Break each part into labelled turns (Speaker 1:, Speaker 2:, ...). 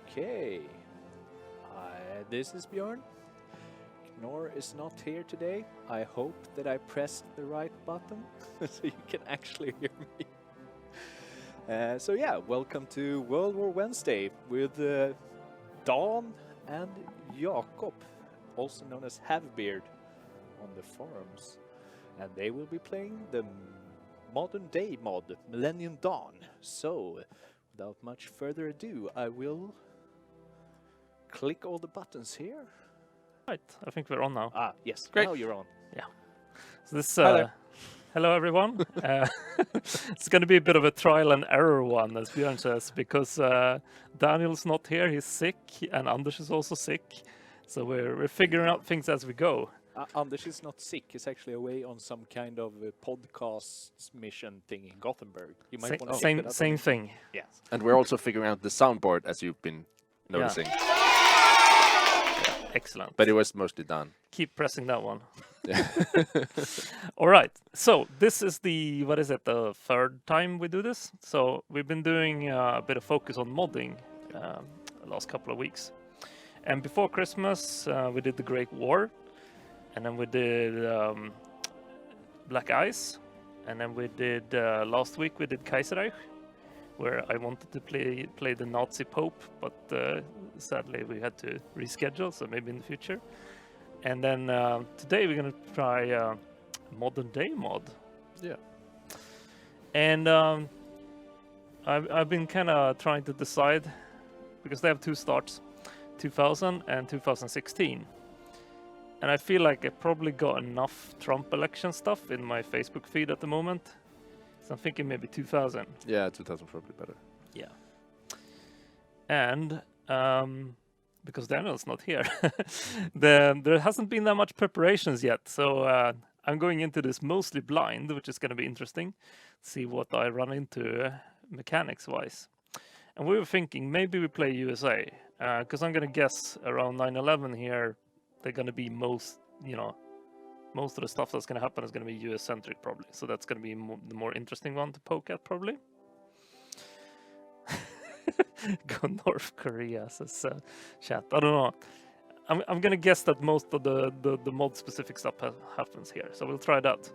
Speaker 1: Okay. This is Björn. Knorr is not here today. I hope that I pressed the right button so you can actually hear me. So yeah, welcome to World War Wednesday with Dawn and Jakob, also known as Havebeard on the forums. And they will be playing the modern day mod, Millennium Dawn. So, without much further ado, I will click all the buttons here.
Speaker 2: Right, I think we're on now.
Speaker 1: Ah, yes,
Speaker 2: Great.
Speaker 1: now you're on.
Speaker 2: Yeah. So this,
Speaker 1: Hello.
Speaker 2: everyone. It's going to be a bit of a trial and error one, as Björn says, because Daniel's not here, he's sick, and Anders is also sick. So we're figuring out things as we go.
Speaker 1: Anders is not sick, he's actually away on some kind of podcast mission thing in Gothenburg. You might want to check that out.
Speaker 2: Same thing.
Speaker 1: Yes.
Speaker 3: And we're also figuring out the soundboard, as you've been noticing.
Speaker 2: Excellent.
Speaker 3: But it was mostly done.
Speaker 2: Keep pressing that one. All right. So this is the third time we do this. So we've been doing a bit of focus on modding the last couple of weeks. And before Christmas, we did the Great War. And then we did Black Ice. And then we did, last week we did Kaiserreich, where I wanted to play the Nazi Pope, but sadly we had to reschedule, so maybe in the future. And then today we're going to try modern day mod.
Speaker 3: Yeah.
Speaker 2: And I've been kind of trying to decide, because they have two starts, 2000 and 2016. And I feel like I probably got enough Trump election stuff in my Facebook feed at the moment. So I'm thinking maybe 2000.
Speaker 3: Yeah, 2000 probably better.
Speaker 2: Yeah. And because Daniel's not here, there hasn't been that much preparations yet. So I'm going into this mostly blind, which is going to be interesting. See what I run into mechanics-wise. And we were thinking maybe we play USA, because I'm going to guess around 9/11 here, they're going to be most of the stuff that's going to happen is going to be US-centric probably. So that's going to be the more interesting one to poke at probably. Go North Korea, says chat. I don't know. I'm going to guess that most of the mod-specific stuff happens here. So we'll try that.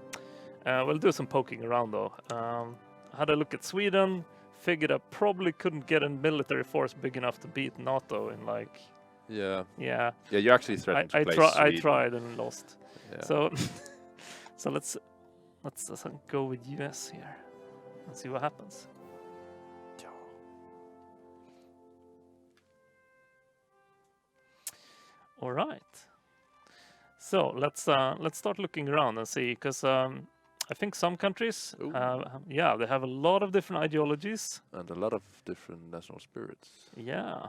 Speaker 2: We'll do some poking around though. I had a look at Sweden. Figured I probably couldn't get a military force big enough to beat NATO in like...
Speaker 3: Yeah.
Speaker 2: Yeah.
Speaker 3: Yeah, you actually threatened to play
Speaker 2: I
Speaker 3: Sweden.
Speaker 2: tried and lost.
Speaker 3: Yeah.
Speaker 2: So let's go with US here and see what happens. All right. So let's start looking around and see, because I think some countries, they have a lot of different ideologies
Speaker 3: And a lot of different national spirits.
Speaker 2: Yeah.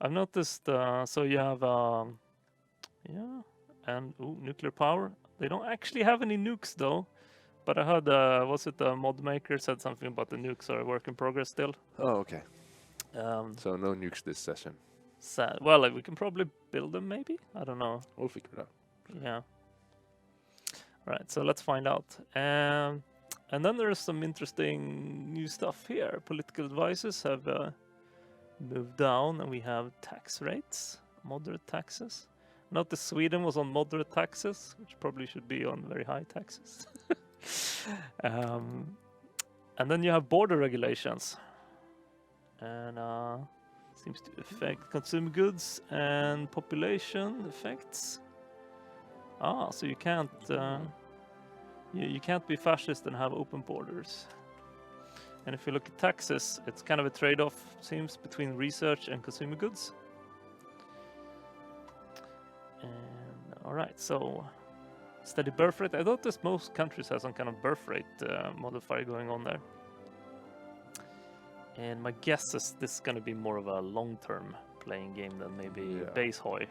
Speaker 2: I've noticed, so you have, and nuclear power. They don't actually have any nukes though, but I heard, was it the mod maker said something about the nukes are a work in progress still.
Speaker 3: Oh, okay. So no nukes this session.
Speaker 2: Sad. Well, we can probably build them maybe? I don't know.
Speaker 3: We'll figure it out.
Speaker 2: Yeah. Right, so let's find out. And then there's some interesting new stuff here. Political advisors have moved down, and we have tax rates, moderate taxes. Notice Sweden was on moderate taxes, which probably should be on very high taxes. And then you have border regulations, and seems to affect consumer goods and population effects. So you can't you can't be fascist and have open borders. And if you look at taxes, it's kind of a trade-off, seems, between research and consumer goods. And all right, so steady birth rate. I noticed most countries have some kind of birth rate modifier going on there. And my guess is this is going to be more of a long-term playing game than maybe base HoI.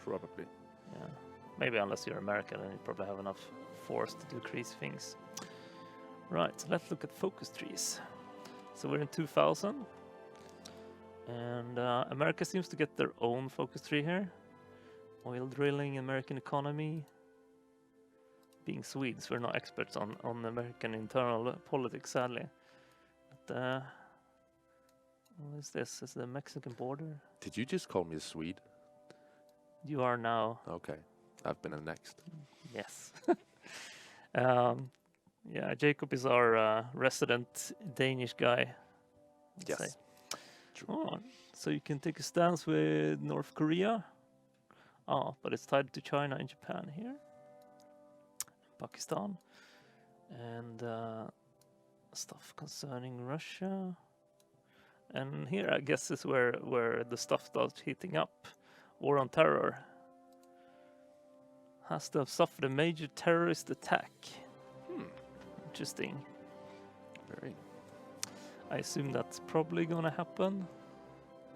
Speaker 3: Probably.
Speaker 2: Yeah, maybe unless you're American and you probably have enough force to decrease things. Right, so let's look at focus trees. So we're in 2000, and America seems to get their own focus tree here. Oil drilling, American economy. Being Swedes, we're not experts on American internal politics, sadly. But What is this? Is the Mexican border?
Speaker 3: Did you just call me a Swede?
Speaker 2: You are now.
Speaker 3: Okay, I've been annexed.
Speaker 2: Yes. Yeah, Jakob is our resident Danish guy. Let's
Speaker 3: Yes.
Speaker 2: say. Oh, so you can take a stance with North Korea. Oh, but it's tied to China and Japan here. Pakistan. And stuff concerning Russia. And here, I guess, is where the stuff starts heating up. War on terror. Has to have suffered a major terrorist attack. Interesting.
Speaker 3: Very.
Speaker 2: I assume that's probably gonna happen.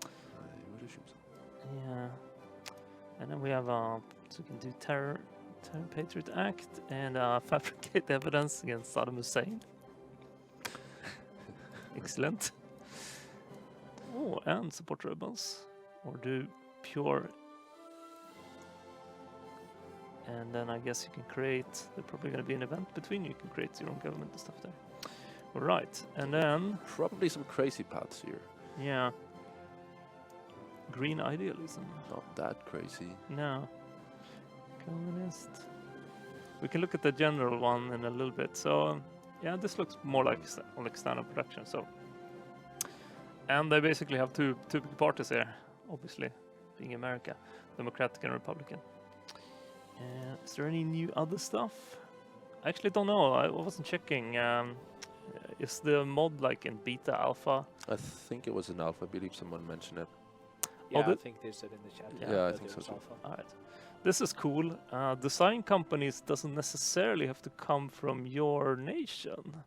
Speaker 3: I would assume so.
Speaker 2: Yeah. And then we have so we can do terror Patriot Act and fabricate evidence against Saddam Hussein. Excellent. Oh, and support rebels. Or do pure. And then I guess you can create, there's probably going to be an event between you can create your own government and stuff there. Alright, and then,
Speaker 3: Probably some crazy paths here.
Speaker 2: yeah. Green idealism.
Speaker 3: Not that crazy.
Speaker 2: No. Communist. We can look at the general one in a little bit. So, yeah, this looks more like standard production. So, and they basically have two big parties here, obviously, being America, Democratic and Republican. Is there any new other stuff? I actually don't know. I wasn't checking. Is the mod like in beta, alpha?
Speaker 3: I think it was an alpha. I believe someone mentioned it.
Speaker 1: Yeah, I
Speaker 2: did-
Speaker 1: think they said in the chat.
Speaker 3: Yeah, I
Speaker 1: that
Speaker 3: think
Speaker 1: it
Speaker 3: so
Speaker 1: was
Speaker 3: too.
Speaker 1: alpha.
Speaker 2: All right. This is cool. Design companies doesn't necessarily have to come from your nation.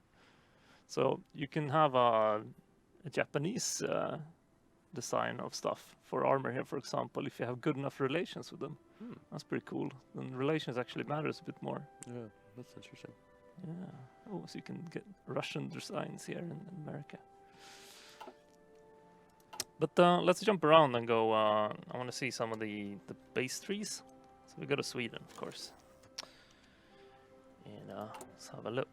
Speaker 2: So you can have a Japanese design of stuff for armor here, for example, if you have good enough relations with them. That's pretty cool. And relations actually matters a bit more.
Speaker 3: Yeah, that's interesting.
Speaker 2: Yeah. Oh, so you can get Russian designs here in America. But let's jump around and go. I want to see some of the base trees. So we go to Sweden, of course. And let's have a look.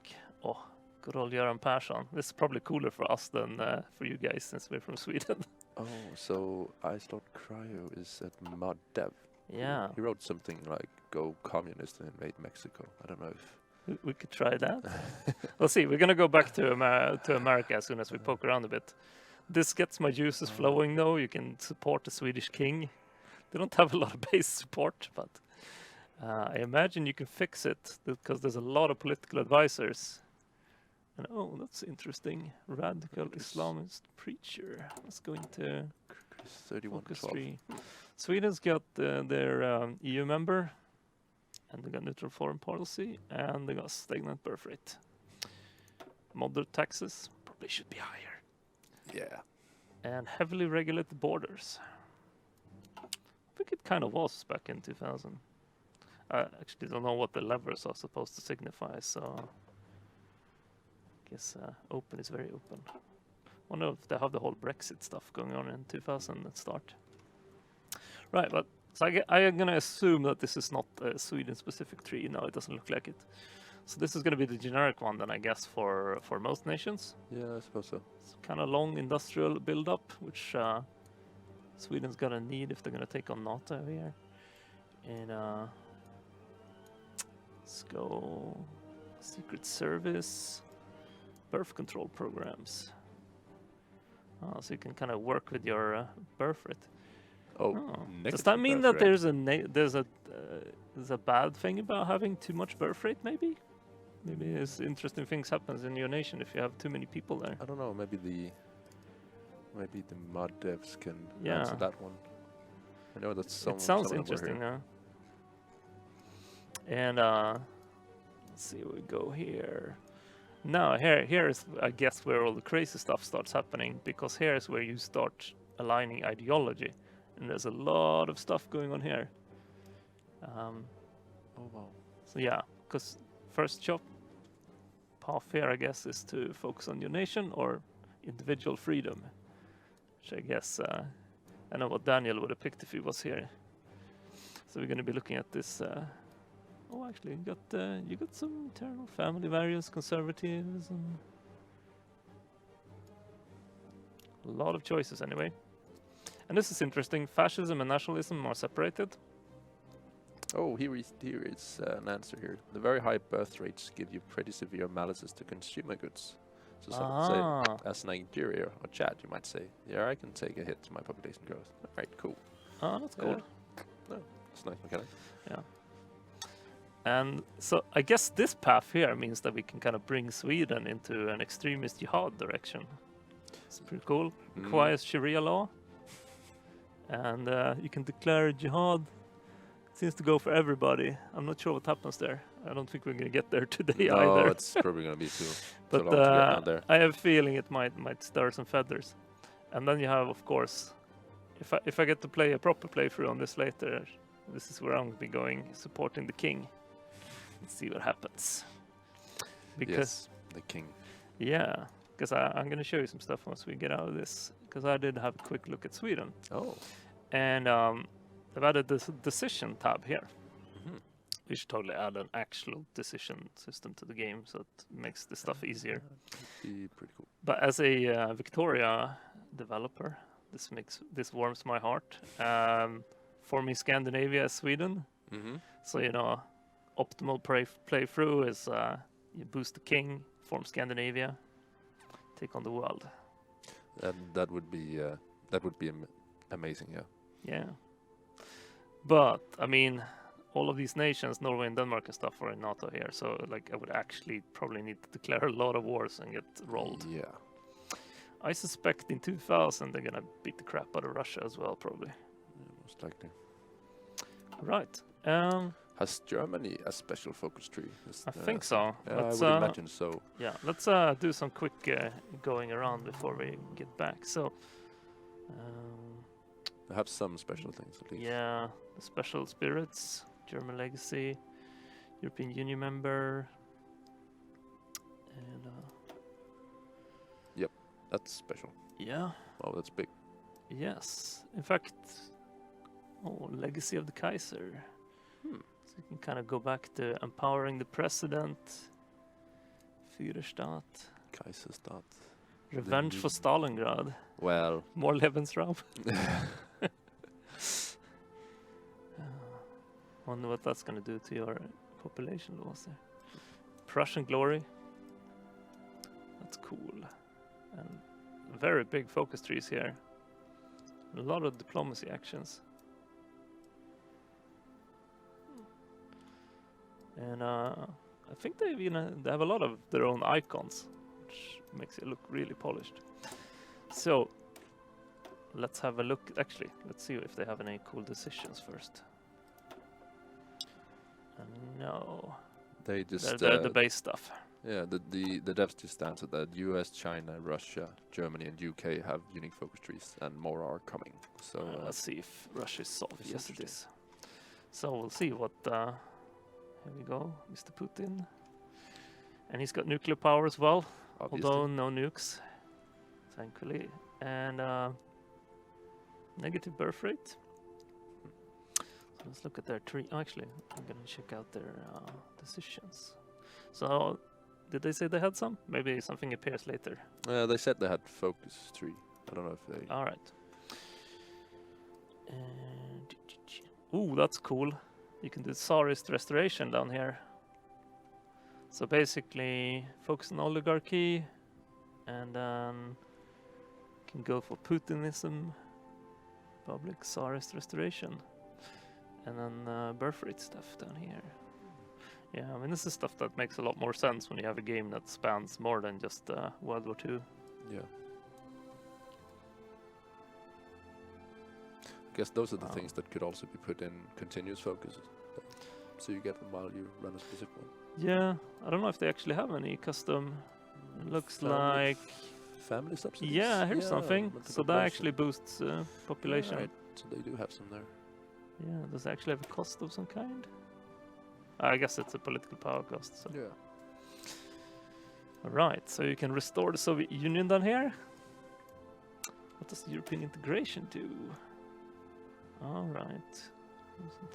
Speaker 2: Oh, good old Göran Persson. This is probably cooler for us than for you guys since we're from Sweden.
Speaker 3: Oh, so I Start Cryo is at Mod Dev.
Speaker 2: Yeah,
Speaker 3: He wrote something like "Go Communist and invade Mexico." I don't know if.
Speaker 2: we could try that. We'll see. We're gonna go back to America as soon as we poke around a bit. This gets my juices flowing though. You can support the Swedish king. They don't have a lot of base support, but I imagine you can fix it because there's a lot of political advisors. And oh, that's interesting. Radical Islamist preacher. Let's go into
Speaker 3: Chris 31
Speaker 2: focus
Speaker 3: 12.
Speaker 2: tree. Sweden's got their EU member, and they got neutral foreign policy, and they got stagnant birth rate. Moderate taxes probably should be higher.
Speaker 3: Yeah.
Speaker 2: And heavily regulated borders. I think it kind of was back in 2000. I actually don't know what the levers are supposed to signify, so I guess open is very open. Wonder if they have the whole Brexit stuff going on in 2000 at start. Right, but so I am gonna assume that this is not a Sweden-specific tree. No, it doesn't look like it. So this is gonna be the generic one then, I guess, for most nations.
Speaker 3: Yeah, I suppose so.
Speaker 2: It's kind of long industrial build-up, which Sweden's gonna need if they're gonna take on NATO here. And let's go Secret Service, birth control programs. So you can kind of work with your birth rate.
Speaker 3: Oh,
Speaker 2: Does
Speaker 3: negative
Speaker 2: that mean
Speaker 3: birth
Speaker 2: that
Speaker 3: rate.
Speaker 2: there's a bad thing about having too much birth rate? Maybe it's interesting things happens in your nation if you have too many people there.
Speaker 3: I don't know. Maybe the mod devs can
Speaker 2: Yeah.
Speaker 3: answer that one. I know that's some.
Speaker 2: It sounds
Speaker 3: some of them were
Speaker 2: interesting,
Speaker 3: here.
Speaker 2: yeah. And let's see, we go here. Now here is I guess where all the crazy stuff starts happening, because here is where you start aligning ideology, and there's a lot of stuff going on here.
Speaker 3: Oh wow.
Speaker 2: So yeah, because first job path here, I guess, is to focus on your nation or individual freedom, which I guess I know what Daniel would have picked if he was here. So we're going to be looking at this. Oh, actually, you got some internal family values, conservatism, A lot of choices anyway. And this is interesting. Fascism and nationalism are separated.
Speaker 3: Oh, here is an answer here. The very high birth rates give you pretty severe malices to consumer goods. So some say, as Nigeria or Chad, you might say, yeah, I can take a hit to my population growth. Right, cool.
Speaker 2: Ah, that's cool.
Speaker 3: No, that's nice mechanic.
Speaker 2: Yeah. And so I guess this path here means that we can kind of bring Sweden into an extremist jihad direction. It's pretty cool. Requires Sharia law. And you can declare jihad. Seems to go for everybody. I'm not sure what happens there. I don't think we're going to get there today
Speaker 3: No,
Speaker 2: either.
Speaker 3: it's probably going to be too
Speaker 2: But
Speaker 3: long to get down there.
Speaker 2: I have a feeling it might stir some feathers. And then you have, of course, if I get to play a proper playthrough on this later, this is where I'm going to be going, supporting the king. Let's see what happens. Because
Speaker 3: Yes, the king.
Speaker 2: yeah, because I'm going to show you some stuff once we get out of this. Because I did have a quick look at Sweden.
Speaker 3: Oh.
Speaker 2: And I've added this decision tab here.
Speaker 3: Mhm.
Speaker 2: We should totally add an actual decision system to the game so it makes the stuff easier.
Speaker 3: Be pretty cool.
Speaker 2: But as a Victoria developer, this warms my heart. Forming Scandinavia as Sweden.
Speaker 3: Mm-hmm.
Speaker 2: So, you know, optimal playthrough is you boost the king, form Scandinavia, take on the world.
Speaker 3: And that would be amazing, yeah.
Speaker 2: Yeah. But, I mean, all of these nations, Norway and Denmark and stuff, are in NATO here. So, like, I would actually probably need to declare a lot of wars and get rolled.
Speaker 3: Yeah.
Speaker 2: I suspect in 2000 they're gonna beat the crap out of Russia as well, probably.
Speaker 3: Most likely.
Speaker 2: Right.
Speaker 3: Has Germany a special focus tree?
Speaker 2: I think so.
Speaker 3: Yeah, I
Speaker 2: Let's,
Speaker 3: would imagine so.
Speaker 2: Yeah, let's do some quick going around before we get back. So,
Speaker 3: They have some special things at least.
Speaker 2: yeah, the special spirits, German legacy, European Union member, and
Speaker 3: That's special.
Speaker 2: yeah,
Speaker 3: Oh, that's big.
Speaker 2: yes. In fact, legacy of the Kaiser. So you can kind of go back to empowering the president, Führerstaat,
Speaker 3: Kaiserstadt.
Speaker 2: revenge
Speaker 3: new-
Speaker 2: for Stalingrad,
Speaker 3: Well,
Speaker 2: more Lebensraum. Wonder what that's going to do to your population laws there. Prussian glory. That's cool. And very big focus trees here. A lot of diplomacy actions. And I think they have a lot of their own icons, which makes it look really polished. So let's have a look. Actually, let's see if they have any cool decisions first. No,
Speaker 3: they just
Speaker 2: they're the base stuff.
Speaker 3: yeah, the devs just answered that US, China, Russia, Germany, and UK have unique focus trees, and more are coming. So
Speaker 2: Let's see if Russia is solved.
Speaker 3: it's
Speaker 2: Yes, it
Speaker 3: interesting.
Speaker 2: is. So we'll see what. Here we go, Mr. Putin, and he's got nuclear power as well.
Speaker 3: obviously.
Speaker 2: Although no nukes, thankfully, and negative birth rate. So let's look at their tree. Oh, actually, I'm gonna check out their decisions. So, did they say they had some? Maybe something appears later.
Speaker 3: They said they had focus tree. I don't know if they.
Speaker 2: All right. And ooh, that's cool. You can do Tsarist restoration down here. So basically, focus on oligarchy, and then can go for Putinism, public Tsarist restoration, and then birth rate stuff down here. Yeah, I mean this is stuff that makes a lot more sense when you have a game that spans more than just World War II.
Speaker 3: Yeah. I guess those are the
Speaker 2: Wow.
Speaker 3: things that could also be put in continuous focus, so you get them while you run a specific one.
Speaker 2: Yeah, I don't know if they actually have any custom. It looks
Speaker 3: Family-
Speaker 2: like
Speaker 3: family subsidies.
Speaker 2: yeah, here's something.
Speaker 3: multiple
Speaker 2: So that
Speaker 3: person.
Speaker 2: actually boosts population.
Speaker 3: Yeah, right. So they do have some there.
Speaker 2: Yeah, does it actually have a cost of some kind? I guess it's a political power cost. So.
Speaker 3: Yeah.
Speaker 2: All right, so you can restore the Soviet Union down here. What does European integration do? All right.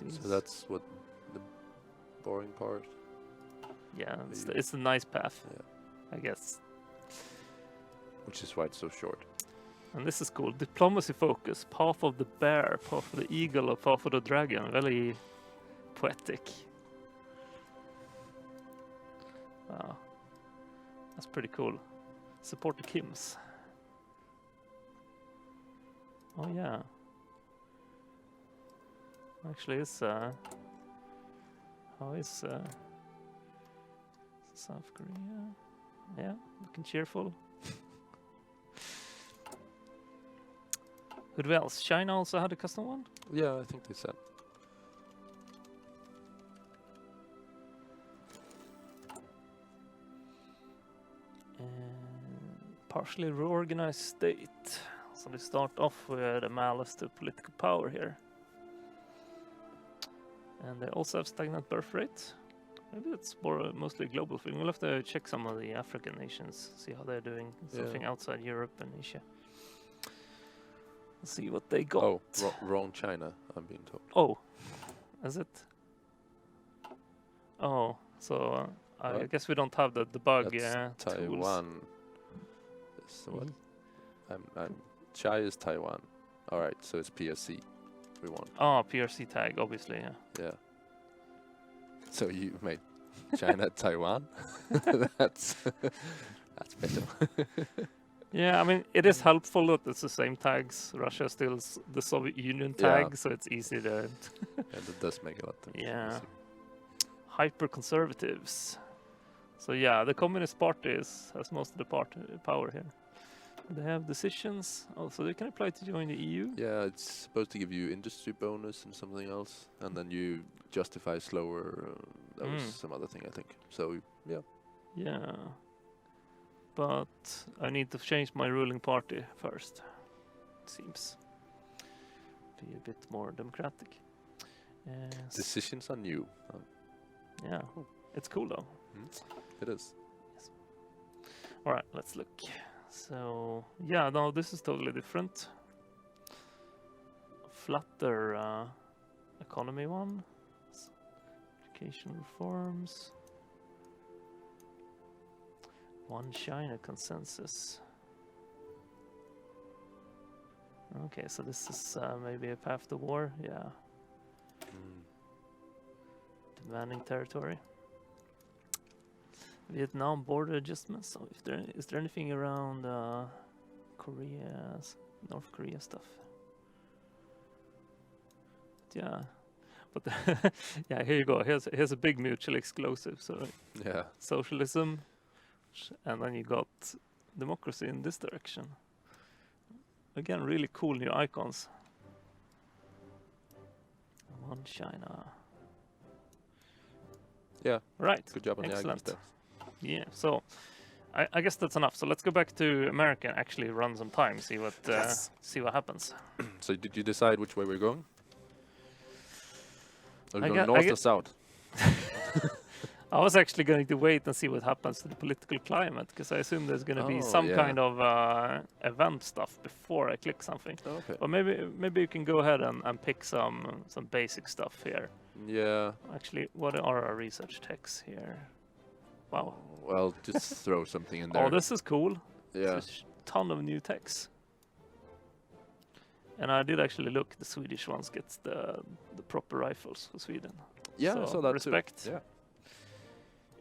Speaker 3: So that's what the boring part.
Speaker 2: Yeah, it's
Speaker 3: the-
Speaker 2: it's the nice path,
Speaker 3: Yeah.
Speaker 2: I guess.
Speaker 3: Which is why it's so short.
Speaker 2: And this is cool. Diplomacy focus. Path of the bear, path of the eagle, or path of the dragon. Very poetic. Wow. That's pretty cool. Support the Kims. Oh yeah. Actually, it's how is South Korea? Yeah, looking cheerful. Who else? China also had a custom one?
Speaker 3: Yeah, I think they said.
Speaker 2: Partially reorganized state. So they start off with a malice to political power here. And they also have stagnant birth rate. Maybe it's mostly a global thing. We'll have to check some of the African nations, see how they're doing. Something outside Europe and Asia. See what they got.
Speaker 3: Oh, wrong China, I'm being told.
Speaker 2: Oh, is it? Oh, so I guess we don't have the debug
Speaker 3: That's
Speaker 2: tools.
Speaker 3: Taiwan. So what? Chai is Taiwan. All right, so it's PSC. We want.
Speaker 2: Oh, PRC tag, obviously, yeah.
Speaker 3: Yeah. So you made China Taiwan. That's better.
Speaker 2: Yeah, I mean, it is helpful that it's the same tags. Russia is still the Soviet Union tag,
Speaker 3: Yeah.
Speaker 2: so it's easy to...
Speaker 3: Yeah, that does make a lot of
Speaker 2: Yeah.
Speaker 3: easier.
Speaker 2: Hyper-conservatives. So yeah, the Communist Party has most of the power here. They have decisions. Oh, so they can apply to join the EU?
Speaker 3: Yeah, it's supposed to give you industry bonus and something else, and then you justify slower. That was some other thing, I think. So yeah.
Speaker 2: Yeah. But I need to change my ruling party first. It seems. Be a bit more democratic.
Speaker 3: Decisions are new.
Speaker 2: Yeah.
Speaker 3: Cool.
Speaker 2: It's cool though.
Speaker 3: It is.
Speaker 2: All right, let's look. So yeah, no, this is totally different. Flatter economy one. Education reforms. One China consensus. Okay, so this is maybe a path to war. Yeah. Demanding territory. Vietnam border adjustments. So is there anything around North Korea stuff? Yeah, but yeah, here you go. Here's a big mutually exclusive. So
Speaker 3: Yeah.
Speaker 2: socialism, and then you got democracy in this direction. Again, really cool new icons. One China.
Speaker 3: Yeah.
Speaker 2: Right.
Speaker 3: Good job on the icons
Speaker 2: Excellent.
Speaker 3: there.
Speaker 2: Yeah, so I guess that's enough. So let's go back to America and actually run some time, see what happens.
Speaker 3: So did you decide which way we're going? Are we
Speaker 2: I
Speaker 3: going
Speaker 2: gue- I
Speaker 3: north
Speaker 2: gue-
Speaker 3: or south?
Speaker 2: I was actually going to wait and see what happens to the political climate, because I assume there's going to be some kind of event stuff before I click something.
Speaker 3: Okay.
Speaker 2: But maybe you can go ahead and pick some basic stuff here.
Speaker 3: Yeah.
Speaker 2: Actually, what are our research texts here? Wow.
Speaker 3: Well, just throw something in there.
Speaker 2: Oh, this is cool.
Speaker 3: Yeah.
Speaker 2: There's a ton of new texts. And I did actually look, the Swedish ones get the proper rifles for Sweden.
Speaker 3: Yeah,
Speaker 2: so
Speaker 3: I saw that
Speaker 2: respect.
Speaker 3: too. Yeah.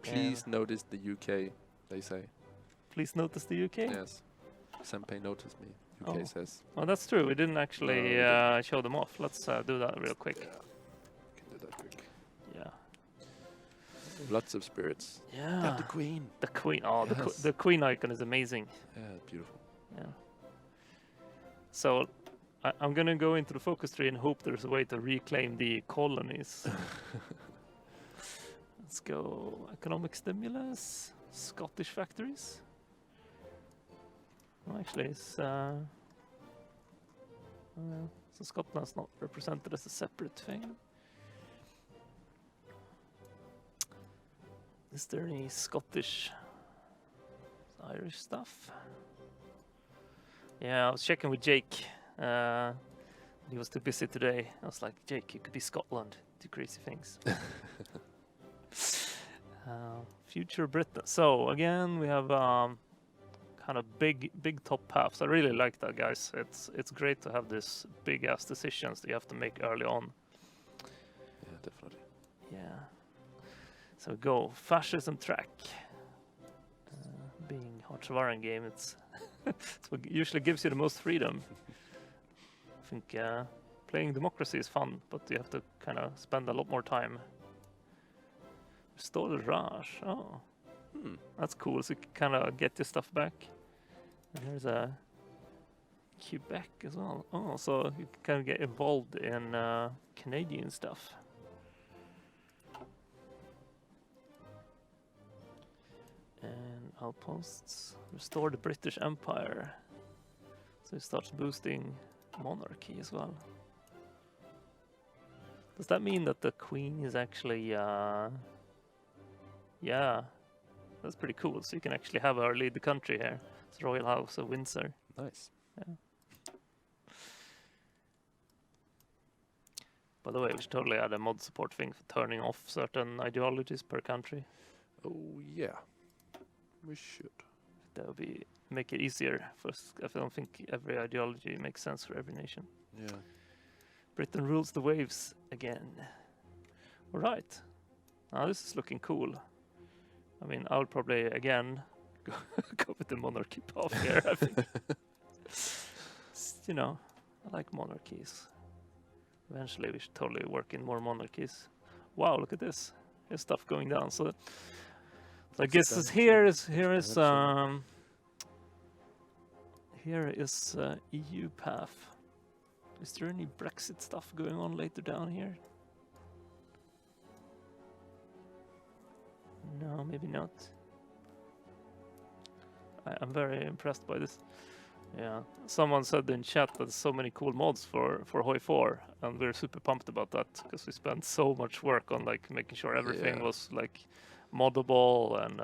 Speaker 3: Please notice the UK, they say.
Speaker 2: Please notice the UK?
Speaker 3: Yes. Senpai noticed me, UK says.
Speaker 2: Oh, that's true. We didn't actually
Speaker 3: No,
Speaker 2: show them off. Let's do that real quick.
Speaker 3: Yeah. Can do that quick.
Speaker 2: Yeah.
Speaker 3: Lots of spirits.
Speaker 2: Yeah.
Speaker 3: And the Queen.
Speaker 2: The Queen. Oh,
Speaker 3: Yes.
Speaker 2: the Queen icon is amazing.
Speaker 3: Yeah, beautiful.
Speaker 2: Yeah. So I'm going to go into the focus tree and hope there's a way to reclaim the colonies. Let's go. Economic stimulus. Scottish factories. Well, actually, it's so Scotland's not represented as a separate thing. Is there any Scottish, Irish stuff? Yeah, I was checking with Jake. He was too busy today. I was like, Jake, you could be Scotland, do crazy things. Future Britain. So again, we have kind of big top paths. I really like that, guys. It's great to have this big ass decisions that you have to make early on.
Speaker 3: Yeah, definitely.
Speaker 2: Yeah. So go fascism track. Being Hartsvaren game, it's what usually gives you the most freedom. I think playing democracy is fun, but you have to kind of spend a lot more time. Restore the Raj. Oh, that's cool. So you can kind of get your stuff back. And here's a Quebec as well. Oh, so you can kind of get involved in Canadian stuff. And outposts. Restore the British Empire. So it starts boosting monarchy as well. Does that mean that the queen is actually... yeah, that's pretty cool. So you can actually have her lead the country here. It's Royal House of Windsor.
Speaker 3: Nice.
Speaker 2: Yeah. By the way, we should totally add a mod support thing for turning off certain ideologies per country.
Speaker 3: Oh yeah, we should.
Speaker 2: That would be make it easier. First, I don't think every ideology makes sense for every nation.
Speaker 3: Yeah.
Speaker 2: Britain rules the waves again. All right. Now this is looking cool. I mean, I'll probably again go with the monarchy path here. I think. You know, I like monarchies. Eventually, we should totally work in more monarchies. Wow, look at this. There's stuff going down. So I guess here is EU path. Is there any Brexit stuff going on later down here? No, maybe not. I'm very impressed by this. Yeah, someone said in chat that there's so many cool mods for HoI 4, and we're super pumped about that because we spent so much work on like making sure everything was like moddable and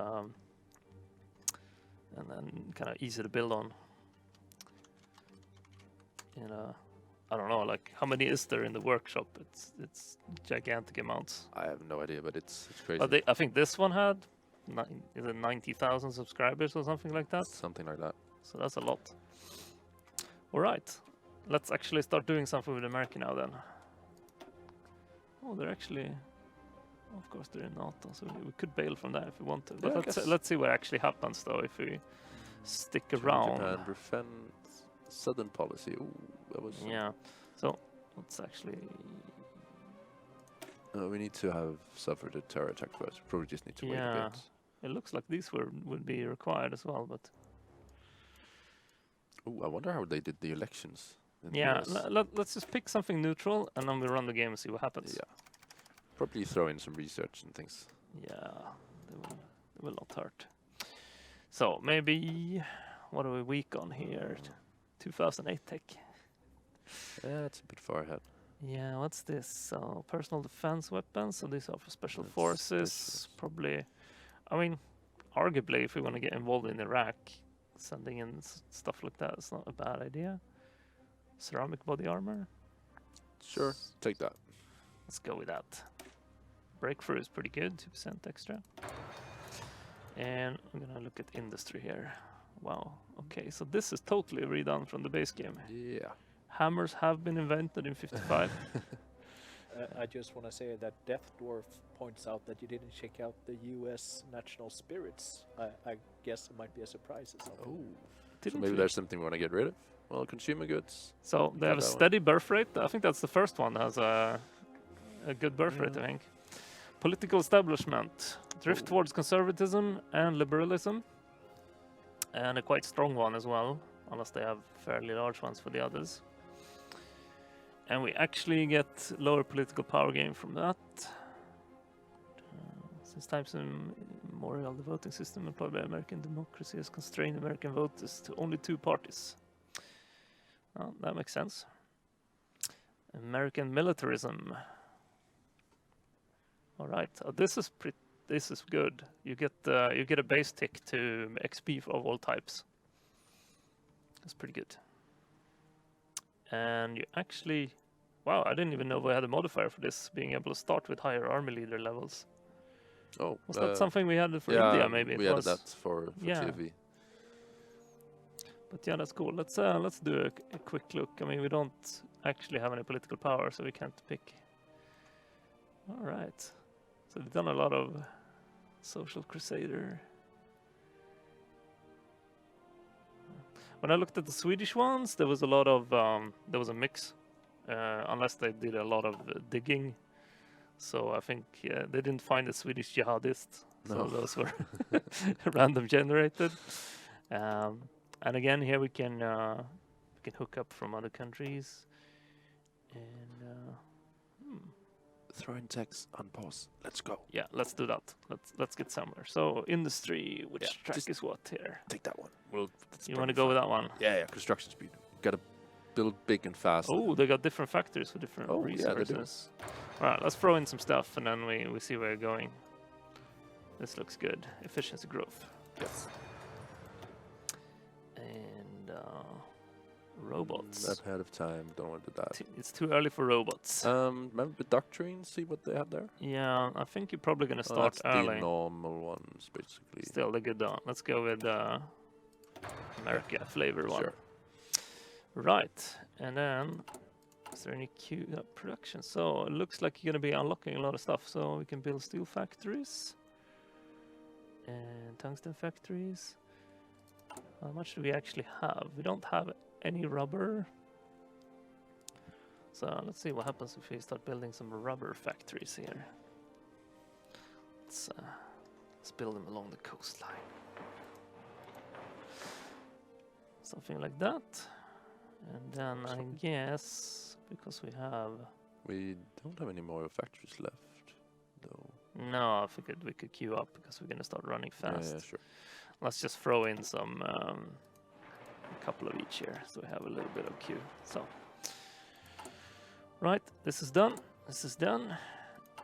Speaker 2: then kind of easy to build on. You know, I don't know, like how many is there in the workshop? It's gigantic amounts.
Speaker 3: I have no idea, but it's crazy.
Speaker 2: But I think this one had 90,000 subscribers or something like that.
Speaker 3: Something like that.
Speaker 2: So that's a lot. All right, let's actually start doing something with America now then. Oh, they're actually, of course they're in NATO, so we could bail from that if we want to. But let's see what actually happens though if we stick around.
Speaker 3: Japan defend southern policy. Ooh, that was.
Speaker 2: Yeah. So let's actually.
Speaker 3: We need to have suffered a terror attack first. We probably just need to wait a bit.
Speaker 2: It looks like these would be required as well, but.
Speaker 3: Ooh, I wonder how they did the elections.
Speaker 2: Yeah, let's just pick something neutral and then we run the game and see what happens.
Speaker 3: Yeah. Probably throw in some research and things.
Speaker 2: Yeah, they will not hurt. So maybe, what are we weak on here? 2008 tech.
Speaker 3: Yeah, it's a bit far ahead.
Speaker 2: Yeah, what's this? So personal defense weapons. So these are for special forces. Probably, I mean, arguably, if we want to get involved in Iraq, sending in stuff like that is not a bad idea. Ceramic body armor.
Speaker 3: Sure, take that.
Speaker 2: Let's go with that. Breakthrough is pretty good, 2% extra. And I'm gonna look at industry here. Wow. Okay, so this is totally redone from the base game.
Speaker 3: Yeah.
Speaker 2: Hammers have been invented in 55.
Speaker 1: I just want to say that Death Dwarf points out that you didn't check out the U.S. national spirits. I guess it might be a surprise or something.
Speaker 3: Oh, so maybe there's something we want to get rid of. Well, consumer goods.
Speaker 2: So they have a steady birth rate. I think that's the first one that has a good birth rate, I think. Political establishment. Drift towards conservatism and liberalism. And a quite strong one as well, unless they have fairly large ones for the others. And we actually get lower political power gain from that. Since times immemorial, the voting system employed by American democracy has constrained American voters to only 2 parties. Well, that makes sense. American militarism. All right, this is good. You get a base tick to XP of all types. That's pretty good. And you actually, wow, I didn't even know we had a modifier for this, being able to start with higher army leader levels.
Speaker 3: Oh,
Speaker 2: was that something we had for India? Maybe
Speaker 3: we added that for TFV.
Speaker 2: But yeah, that's cool. Let's do a quick look. I mean, we don't actually have any political power, so we can't pick. All right. So they've done a lot of social crusader. When I looked at the Swedish ones, there was a lot of there was a mix, unless they did a lot of digging. So I think they didn't find a Swedish jihadist. So
Speaker 3: No.
Speaker 2: those were random generated. And again, here we can hook up from other countries. And
Speaker 3: Throwing text on pause. Let's go.
Speaker 2: yeah, let's do that. Let's get somewhere. So industry, which
Speaker 3: Yeah,
Speaker 2: track
Speaker 3: just
Speaker 2: is what here?
Speaker 3: Take that one. Well,
Speaker 2: You want to go with that one?
Speaker 3: Yeah, construction speed. Gotta build big and fast.
Speaker 2: Oh, they got different factories for different
Speaker 3: Oh, yeah, they do.
Speaker 2: resources. All right, let's throw in some stuff and then we see where we're going. This looks good. Efficiency growth.
Speaker 3: Yes.
Speaker 2: And robots.
Speaker 3: Not ahead of time. Don't want to do that.
Speaker 2: It's too early for robots.
Speaker 3: Remember the doctrine? See what they have there?
Speaker 2: Yeah, I think you're probably gonna
Speaker 3: Oh,
Speaker 2: start
Speaker 3: that's
Speaker 2: early.
Speaker 3: the normal ones, basically.
Speaker 2: Still, they're good though. Let's go with America flavor one.
Speaker 3: Sure.
Speaker 2: Right, and then is there any queue production? So it looks like you're gonna be unlocking a lot of stuff. So we can build steel factories and tungsten factories. How much do we actually have? We don't have any rubber. So let's see what happens if we start building some rubber factories here. Let's build them along the coastline. Something like that. And then I guess, because we have...
Speaker 3: We don't have any more factories left, though.
Speaker 2: No, I figured we could queue up because we're going to start running fast.
Speaker 3: Yeah, sure.
Speaker 2: Let's just throw in some, a couple of each here, so we have a little bit of queue. So, right, this is done. This is done.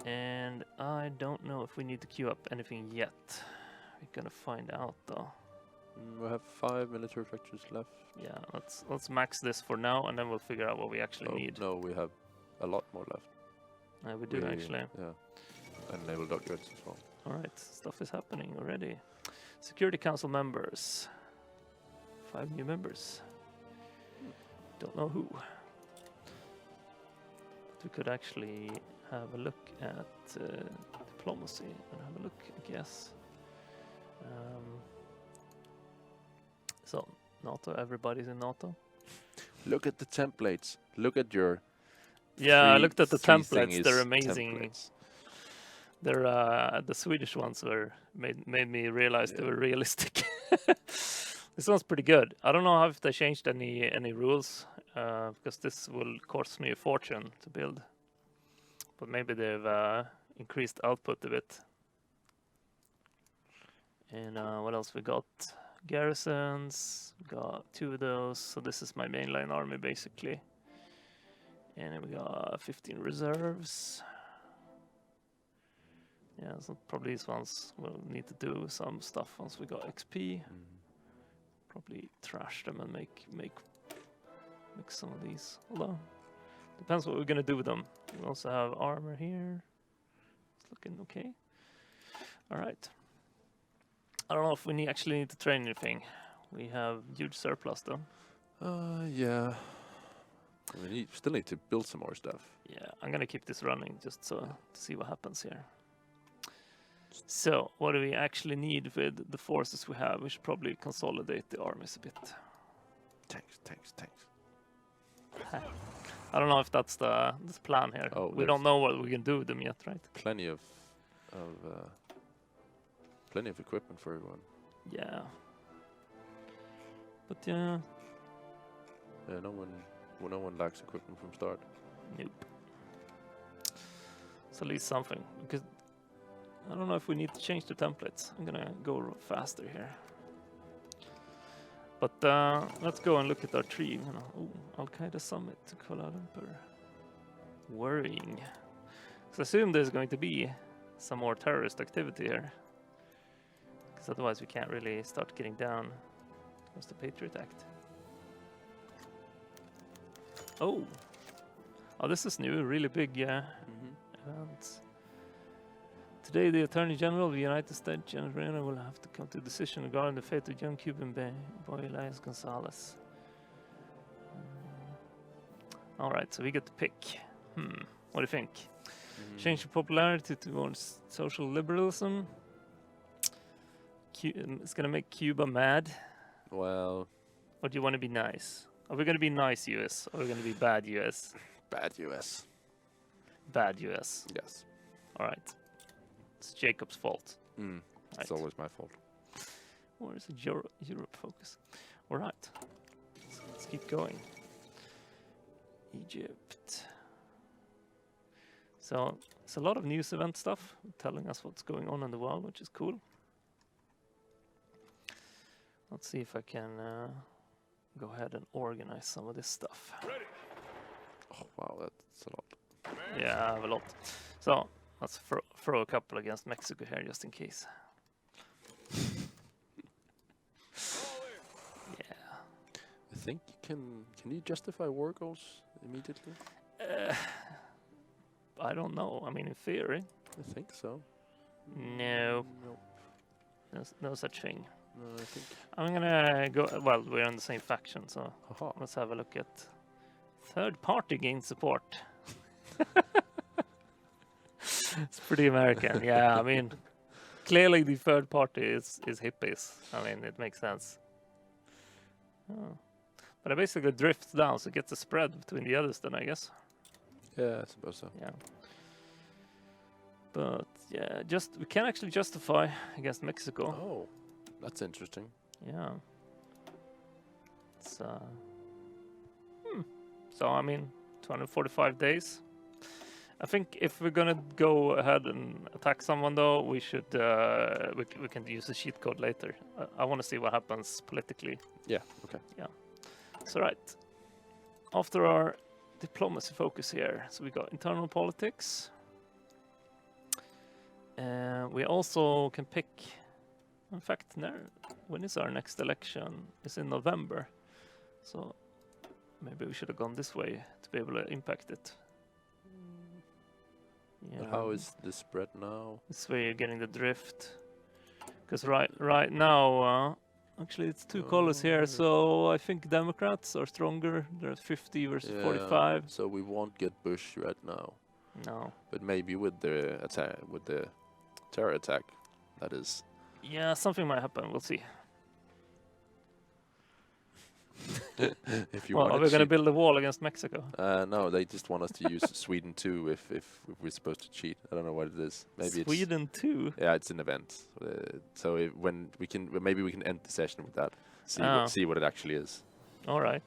Speaker 2: And I don't know if we need to queue up anything yet. We're going to find out, though.
Speaker 3: We have 5 military factories left.
Speaker 2: Yeah, let's max this for now, and then we'll figure out what we actually
Speaker 3: Oh,
Speaker 2: need.
Speaker 3: no, we have a lot more left.
Speaker 2: We do, actually.
Speaker 3: Yeah. And naval dockyards as well.
Speaker 2: All right, stuff is happening already. Security Council members. 5 new members. Don't know who. But we could actually have a look at diplomacy and have a look, I guess. So, NATO, everybody's in NATO.
Speaker 3: Look at the templates. Look at your
Speaker 2: Yeah, I looked at the
Speaker 3: three
Speaker 2: templates. They're
Speaker 3: thingies
Speaker 2: amazing.
Speaker 3: templates.
Speaker 2: They're the Swedish ones made me realize they were realistic. This one's pretty good. I don't know if they changed any rules because this will cost me a fortune to build. But maybe they've increased output a bit. And what else we got? Garrisons. We got 2 of those. So this is my mainline army basically. And then we got 15 reserves. Yeah, so probably these ones will need to do some stuff once we got XP. Probably trash them and make some of these. Although, depends what we're gonna do with them. We also have armor here. It's looking okay. All right. I don't know if we actually need to train anything. We have huge surplus though.
Speaker 3: Yeah. We still need to build some more stuff.
Speaker 2: Yeah, I'm gonna keep this running just to see what happens here. So, what do we actually need with the forces we have? We should probably consolidate the armies a bit.
Speaker 3: Tanks.
Speaker 2: I don't know if that's the plan here.
Speaker 3: Oh,
Speaker 2: We don't know what we can do with them yet, right?
Speaker 3: Plenty of equipment for everyone.
Speaker 2: Yeah. But yeah,
Speaker 3: Yeah, no one lacks equipment from start.
Speaker 2: nope. So at least something, because I don't know if we need to change the templates. I'm gonna go faster here. But let's go and look at our tree. Ooh, Al-Qaeda summit to Kuala Lumpur. Worrying. So I assume there's going to be some more terrorist activity here. Because otherwise we can't really start getting down. What's the Patriot Act? Oh, this is new. Really big event. Today, the Attorney General of the United States, Janet Reno, will have to come to a decision regarding the fate of young Cuban boy Elias Gonzalez. All right, so we get to pick. What do you think? Change your popularity towards social liberalism. It's gonna make Cuba mad.
Speaker 3: Well,
Speaker 2: Or do you want to be nice? Are we gonna be nice US? Or are we gonna be bad US?
Speaker 3: bad US.
Speaker 2: Bad US.
Speaker 3: Yes.
Speaker 2: All right. It's Jacob's fault.
Speaker 3: It's
Speaker 2: Right.
Speaker 3: always my fault.
Speaker 2: Or is it Europe focus? All right. Let's keep going. Egypt. So it's a lot of news event stuff telling us what's going on in the world, which is cool. Let's see if I can go ahead and organize some of this stuff.
Speaker 3: Oh, wow, that's a lot.
Speaker 2: Yeah, I have a lot. So let's throw a couple against Mexico here just in case. Yeah.
Speaker 3: I think can you justify war goals immediately?
Speaker 2: I don't know. I mean, in theory,
Speaker 3: I think so.
Speaker 2: no,
Speaker 3: No,
Speaker 2: no such thing.
Speaker 3: no, I think.
Speaker 2: I'm gonna go. Well, we're in the same faction, so
Speaker 3: Aha.
Speaker 2: let's have a look at third party gain support. It's pretty American. Yeah, I mean, clearly the third party is hippies. I mean, it makes sense. Oh. But I basically drifts down, so it gets a spread between the others then, I guess.
Speaker 3: Yeah, I suppose so.
Speaker 2: Yeah. But yeah, we can actually justify against Mexico.
Speaker 3: Oh, that's interesting.
Speaker 2: Yeah. It's So I mean, 245 days. I think if we're gonna go ahead and attack someone, though, we should we can use the cheat code later. I want to see what happens politically.
Speaker 3: Yeah. Okay.
Speaker 2: So right, after our diplomacy focus here, so we got internal politics. We also can pick. In fact, when is our next election? It's in November, so maybe we should have gone this way to be able to impact it.
Speaker 3: But how is the spread now?
Speaker 2: This way you're getting the drift. Because right now, actually it's two colors here, so I think Democrats are stronger. They're 50 versus 45.
Speaker 3: So we won't get Bush right now.
Speaker 2: No.
Speaker 3: But maybe with the attack, with the terror attack, that is.
Speaker 2: Yeah, something might happen. We'll see.
Speaker 3: If you
Speaker 2: Well,
Speaker 3: want
Speaker 2: are we going to build a wall against Mexico?
Speaker 3: No, they just want us to use Sweden too if we're supposed to cheat. I don't know what it is. Maybe
Speaker 2: Sweden too?
Speaker 3: Yeah, it's an event. So when we can, maybe we can end the session with that. See what it actually is.
Speaker 2: All right.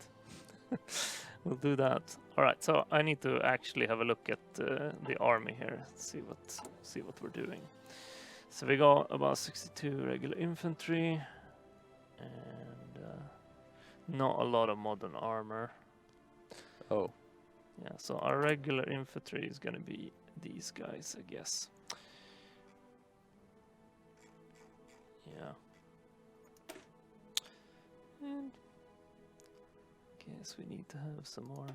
Speaker 2: We'll do that. All right. So I need to actually have a look at the army here. See what we're doing. So we got about 62 regular infantry and not a lot of modern armor.
Speaker 3: Oh.
Speaker 2: Yeah. So our regular infantry is gonna be these guys, I guess. Yeah. And guess we need to have some more.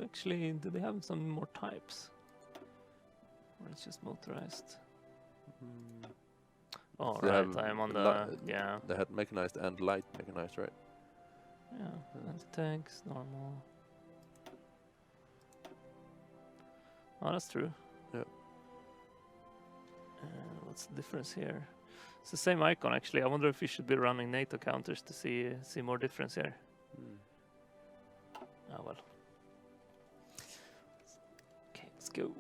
Speaker 2: Actually, do they have some more types? Or it's just motorized? Oh,
Speaker 3: They
Speaker 2: right.
Speaker 3: have
Speaker 2: I am on the yeah.
Speaker 3: They had mechanized and light mechanized, right?
Speaker 2: Yeah. Anti-tanks, normal. Oh, that's true.
Speaker 3: Yeah.
Speaker 2: What's the difference here? It's the same icon actually. I wonder if we should be running NATO counters to see more difference here. Oh well. Okay, let's go.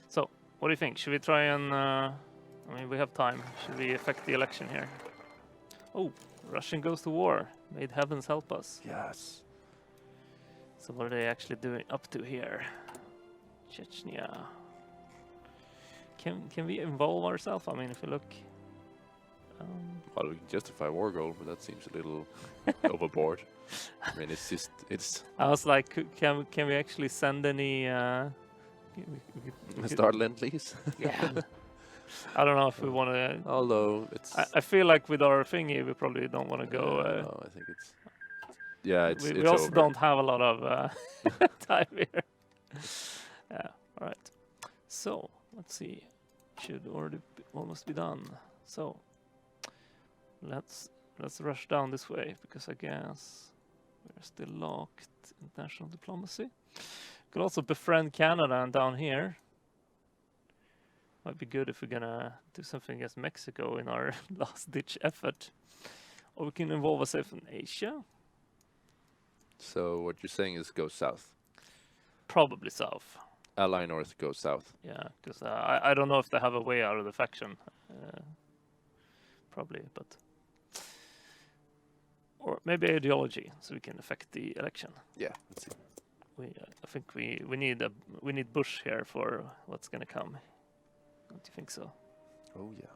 Speaker 2: So, what do you think? Should we try and? I mean, we have time. Should we affect the election here? Oh, Russian goes to war. May the heavens help us.
Speaker 3: Yes.
Speaker 2: So what are they actually doing up to here? Chechnya. Can we involve ourselves? I mean, if you look.
Speaker 3: Well, we can justify war goal, but that seems a little overboard. I mean, it's.
Speaker 2: I was like, can we actually send any? We
Speaker 3: Start Lend-Lease.
Speaker 2: Yeah. I don't know if we want to.
Speaker 3: Although it's.
Speaker 2: I feel like with our thingy, we probably don't want to go.
Speaker 3: No, I think it's. Yeah, it's.
Speaker 2: We
Speaker 3: it's
Speaker 2: also
Speaker 3: over.
Speaker 2: don't have a lot of time here. Yeah. All right. So let's see. Should supposed to be done. So let's rush down this way because I guess we're still locked. International diplomacy. Could also befriend Canada and down here. Might be good if we're gonna do something against Mexico in our last ditch effort. Or we can involve ourselves in Asia.
Speaker 3: So what you're saying is go south.
Speaker 2: Probably south.
Speaker 3: Ally north, go south.
Speaker 2: Yeah, because I don't know if they have a way out of the faction. Probably, but or maybe ideology, so we can affect the election.
Speaker 3: Yeah, let's see.
Speaker 2: I think we need Bush here for what's gonna come. Don't you think so?
Speaker 3: Oh yeah.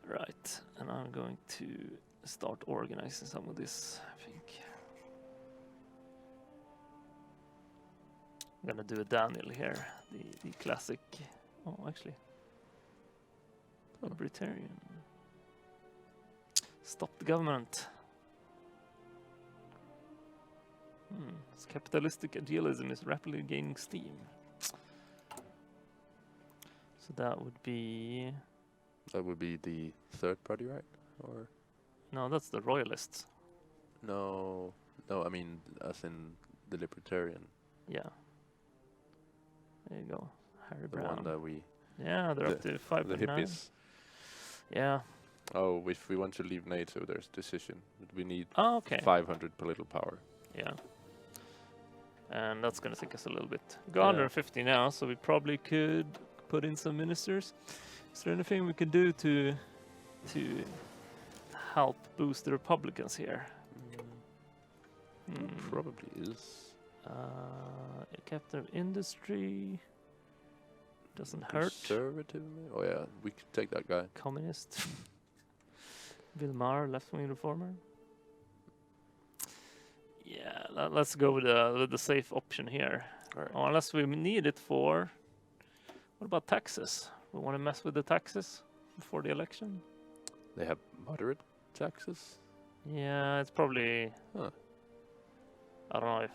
Speaker 2: Right, and I'm going to start organizing some of this. I think I'm gonna do a Daniel here, the classic. Oh, actually, libertarian. Stop the government. This capitalistic idealism is rapidly gaining steam. So that would be...
Speaker 3: That would be the third party, right? Or
Speaker 2: No, that's the royalists.
Speaker 3: no, I mean as in the libertarian.
Speaker 2: Yeah. There you go. Harry
Speaker 3: The
Speaker 2: Brown.
Speaker 3: one that we...
Speaker 2: Yeah, they're up to 5.9.
Speaker 3: The hippies.
Speaker 2: Yeah.
Speaker 3: Oh, if we want to leave NATO, there's decision. We need
Speaker 2: Oh, okay.
Speaker 3: 500 political power.
Speaker 2: Yeah. And that's going to take us a little bit. We got
Speaker 3: Yeah.
Speaker 2: 150 now, so we probably could put in some ministers. Is there anything we can do to help boost the Republicans here?
Speaker 3: Probably is.
Speaker 2: Captain of Industry. Doesn't hurt.
Speaker 3: Conservative? Oh yeah, we could take that guy.
Speaker 2: Communist. Vilmar, left-wing reformer. Yeah, let's go with the safe option here.
Speaker 3: All right.
Speaker 2: Oh, unless we need it for... What about taxes? We want to mess with the taxes before the election?
Speaker 3: They have moderate taxes.
Speaker 2: Yeah, it's probably...
Speaker 3: Huh.
Speaker 2: I don't know if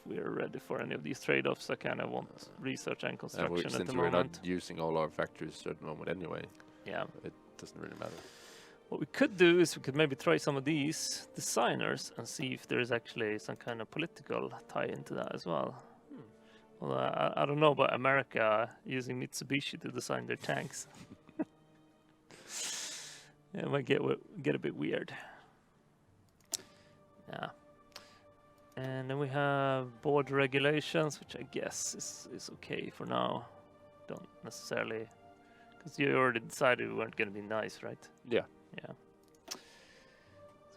Speaker 2: we're ready for any of these trade-offs. I kind of want research and construction at
Speaker 3: Since
Speaker 2: the
Speaker 3: we're
Speaker 2: moment.
Speaker 3: not using all our factories at the moment anyway,
Speaker 2: Yeah.
Speaker 3: it doesn't really matter.
Speaker 2: What we could do is we could maybe try some of these designers and see if there is actually some kind of political tie into that as well. Well, I don't know about America using Mitsubishi to design their tanks. It might get a bit weird. Yeah. And then we have board regulations, which I guess is okay for now. Don't necessarily... Because you already decided we weren't going to be nice, right?
Speaker 3: Yeah.
Speaker 2: Yeah. So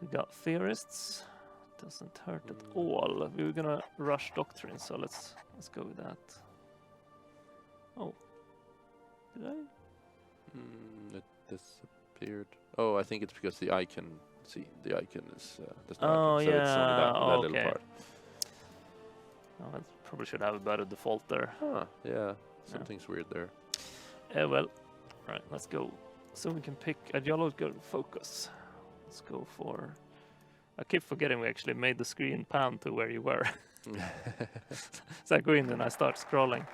Speaker 2: we got theorists. Doesn't hurt at all. We were gonna rush doctrine, so let's go with that. Oh. Did I?
Speaker 3: It disappeared. Oh, I think it's because the icon. See, the icon is does not.
Speaker 2: Oh,
Speaker 3: so it's only that
Speaker 2: yeah,
Speaker 3: little
Speaker 2: okay.
Speaker 3: part.
Speaker 2: Oh, I probably should have a better default there.
Speaker 3: Huh, yeah. Something's weird there.
Speaker 2: Well, right, let's go. So we can pick ideological focus. Let's go for... I keep forgetting we actually made the screen pan to where you were. So I go in and I start scrolling.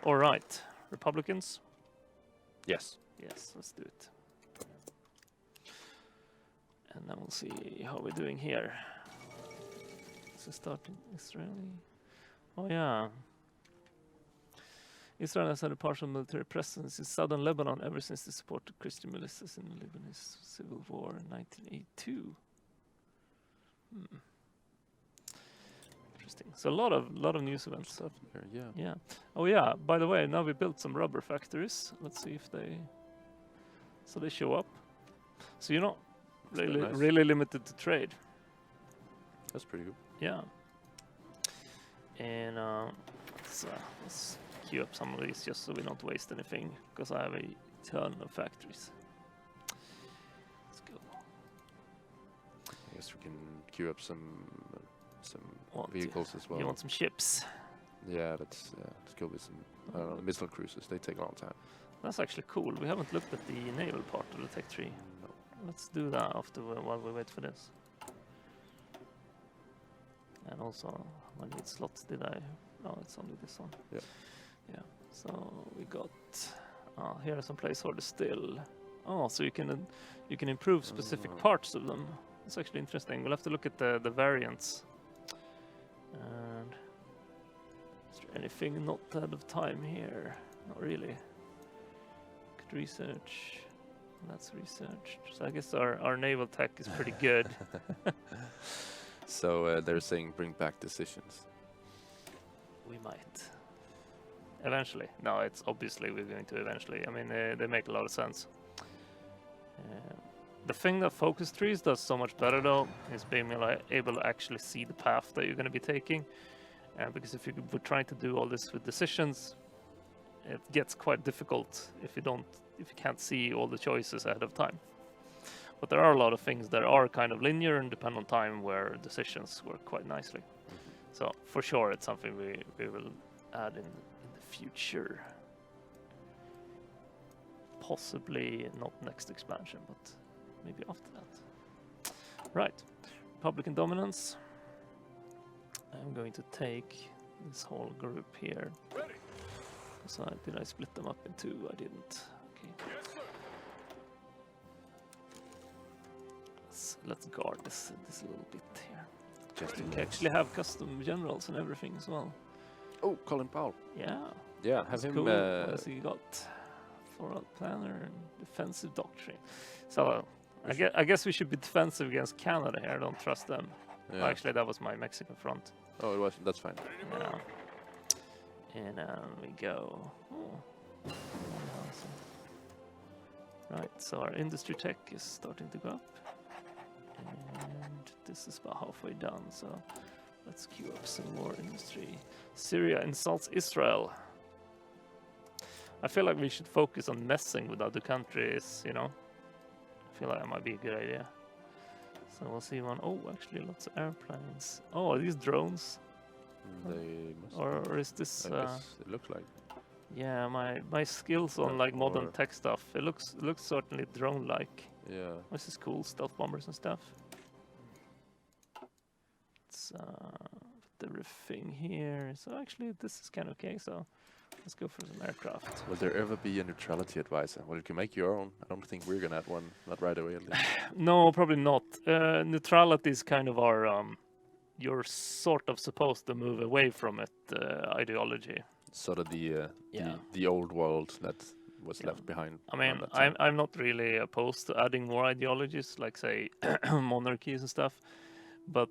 Speaker 2: All right, Republicans?
Speaker 3: Yes.
Speaker 2: Yes, let's do it. And then we'll see how we're doing here. So starting Israeli. Oh yeah. Israel has had a partial military presence in southern Lebanon ever since they supported Christian militias in the Lebanese civil war in 1982. Interesting. So a lot of news events.
Speaker 3: Stuff there, yeah.
Speaker 2: Yeah. Oh yeah. By the way, now we built some rubber factories. Let's see if they. So they show up. So you're not
Speaker 3: That's
Speaker 2: really
Speaker 3: nice.
Speaker 2: really limited to trade.
Speaker 3: That's pretty good.
Speaker 2: Yeah. And let's queue up some of these just so we don't waste anything, because I have a ton of factories. Let's go.
Speaker 3: I guess we can queue up some
Speaker 2: Want to-
Speaker 3: vehicles as well.
Speaker 2: You want some ships?
Speaker 3: Yeah, let's go with some. I don't know, the missile cruisers. They take a long time.
Speaker 2: That's actually cool. We haven't looked at the naval part of the Tech Tree.
Speaker 3: No.
Speaker 2: Let's do that after while we wait for this. And also, how many slots did I? Oh, it's only this one.
Speaker 3: Yeah.
Speaker 2: Yeah. So we got Here are some placeholders still. Oh, so you can improve specific
Speaker 3: Oh.
Speaker 2: parts of them. It's actually interesting. We'll have to look at the variants. And is there anything not ahead of time here? Not really. Could research. That's researched. So I guess our naval tech is pretty good.
Speaker 3: So they're saying bring back decisions.
Speaker 2: We might. Eventually. No, it's obviously we're going to eventually. I mean, they make a lot of sense. The thing that focus trees does so much better though is being able to actually see the path that you're going to be taking. Because if you were trying to do all this with decisions, it gets quite difficult if you can't see all the choices ahead of time. But there are a lot of things that are kind of linear and depend on time where decisions work quite nicely. So for sure it's something we will add in the future. Possibly not next expansion, but maybe after that. Right, Republican dominance. I'm going to take this whole group here. So did I split them up in two? I didn't. Okay. Let's guard this a little bit here.
Speaker 3: Just in
Speaker 2: We
Speaker 3: case.
Speaker 2: actually have custom generals and everything as well.
Speaker 3: Oh, Colin Powell.
Speaker 2: Yeah.
Speaker 3: Yeah, have
Speaker 2: That's
Speaker 3: him.
Speaker 2: cool. What has he got? Forward planner and defensive doctrine. So I guess we should be defensive against Canada here. I don't trust them.
Speaker 3: Yeah.
Speaker 2: Actually, that was my Mexican front.
Speaker 3: Oh, it was. That's fine.
Speaker 2: Yeah. And we go. Oh. Right, so our industry tech is starting to go up. And this is about halfway done, so let's queue up some more industry. Syria insults Israel. I feel like we should focus on messing with other countries, you know. I feel like that might be a good idea. So we'll see one. Oh, actually, lots of airplanes. Oh, are these drones?
Speaker 3: They must.
Speaker 2: Or is this...
Speaker 3: I guess it looks like.
Speaker 2: yeah, my skills on like modern
Speaker 3: Or-
Speaker 2: tech stuff. It looks certainly drone-like.
Speaker 3: Yeah.
Speaker 2: This is cool, stealth bombers and stuff. Let's put everything here. So actually, this is kind of okay. So let's go for some aircraft.
Speaker 3: Will there ever be a neutrality advisor? Well, you can make your own. I don't think we're gonna add one. Not right away, at least.
Speaker 2: No, probably not. Neutrality is kind of our. You're sort of supposed to move away from it ideology.
Speaker 3: Sort of
Speaker 2: Yeah.
Speaker 3: the old world that was
Speaker 2: Yeah.
Speaker 3: left behind.
Speaker 2: I mean,
Speaker 3: around that time.
Speaker 2: I'm not really opposed to adding more ideologies, like say monarchies and stuff, but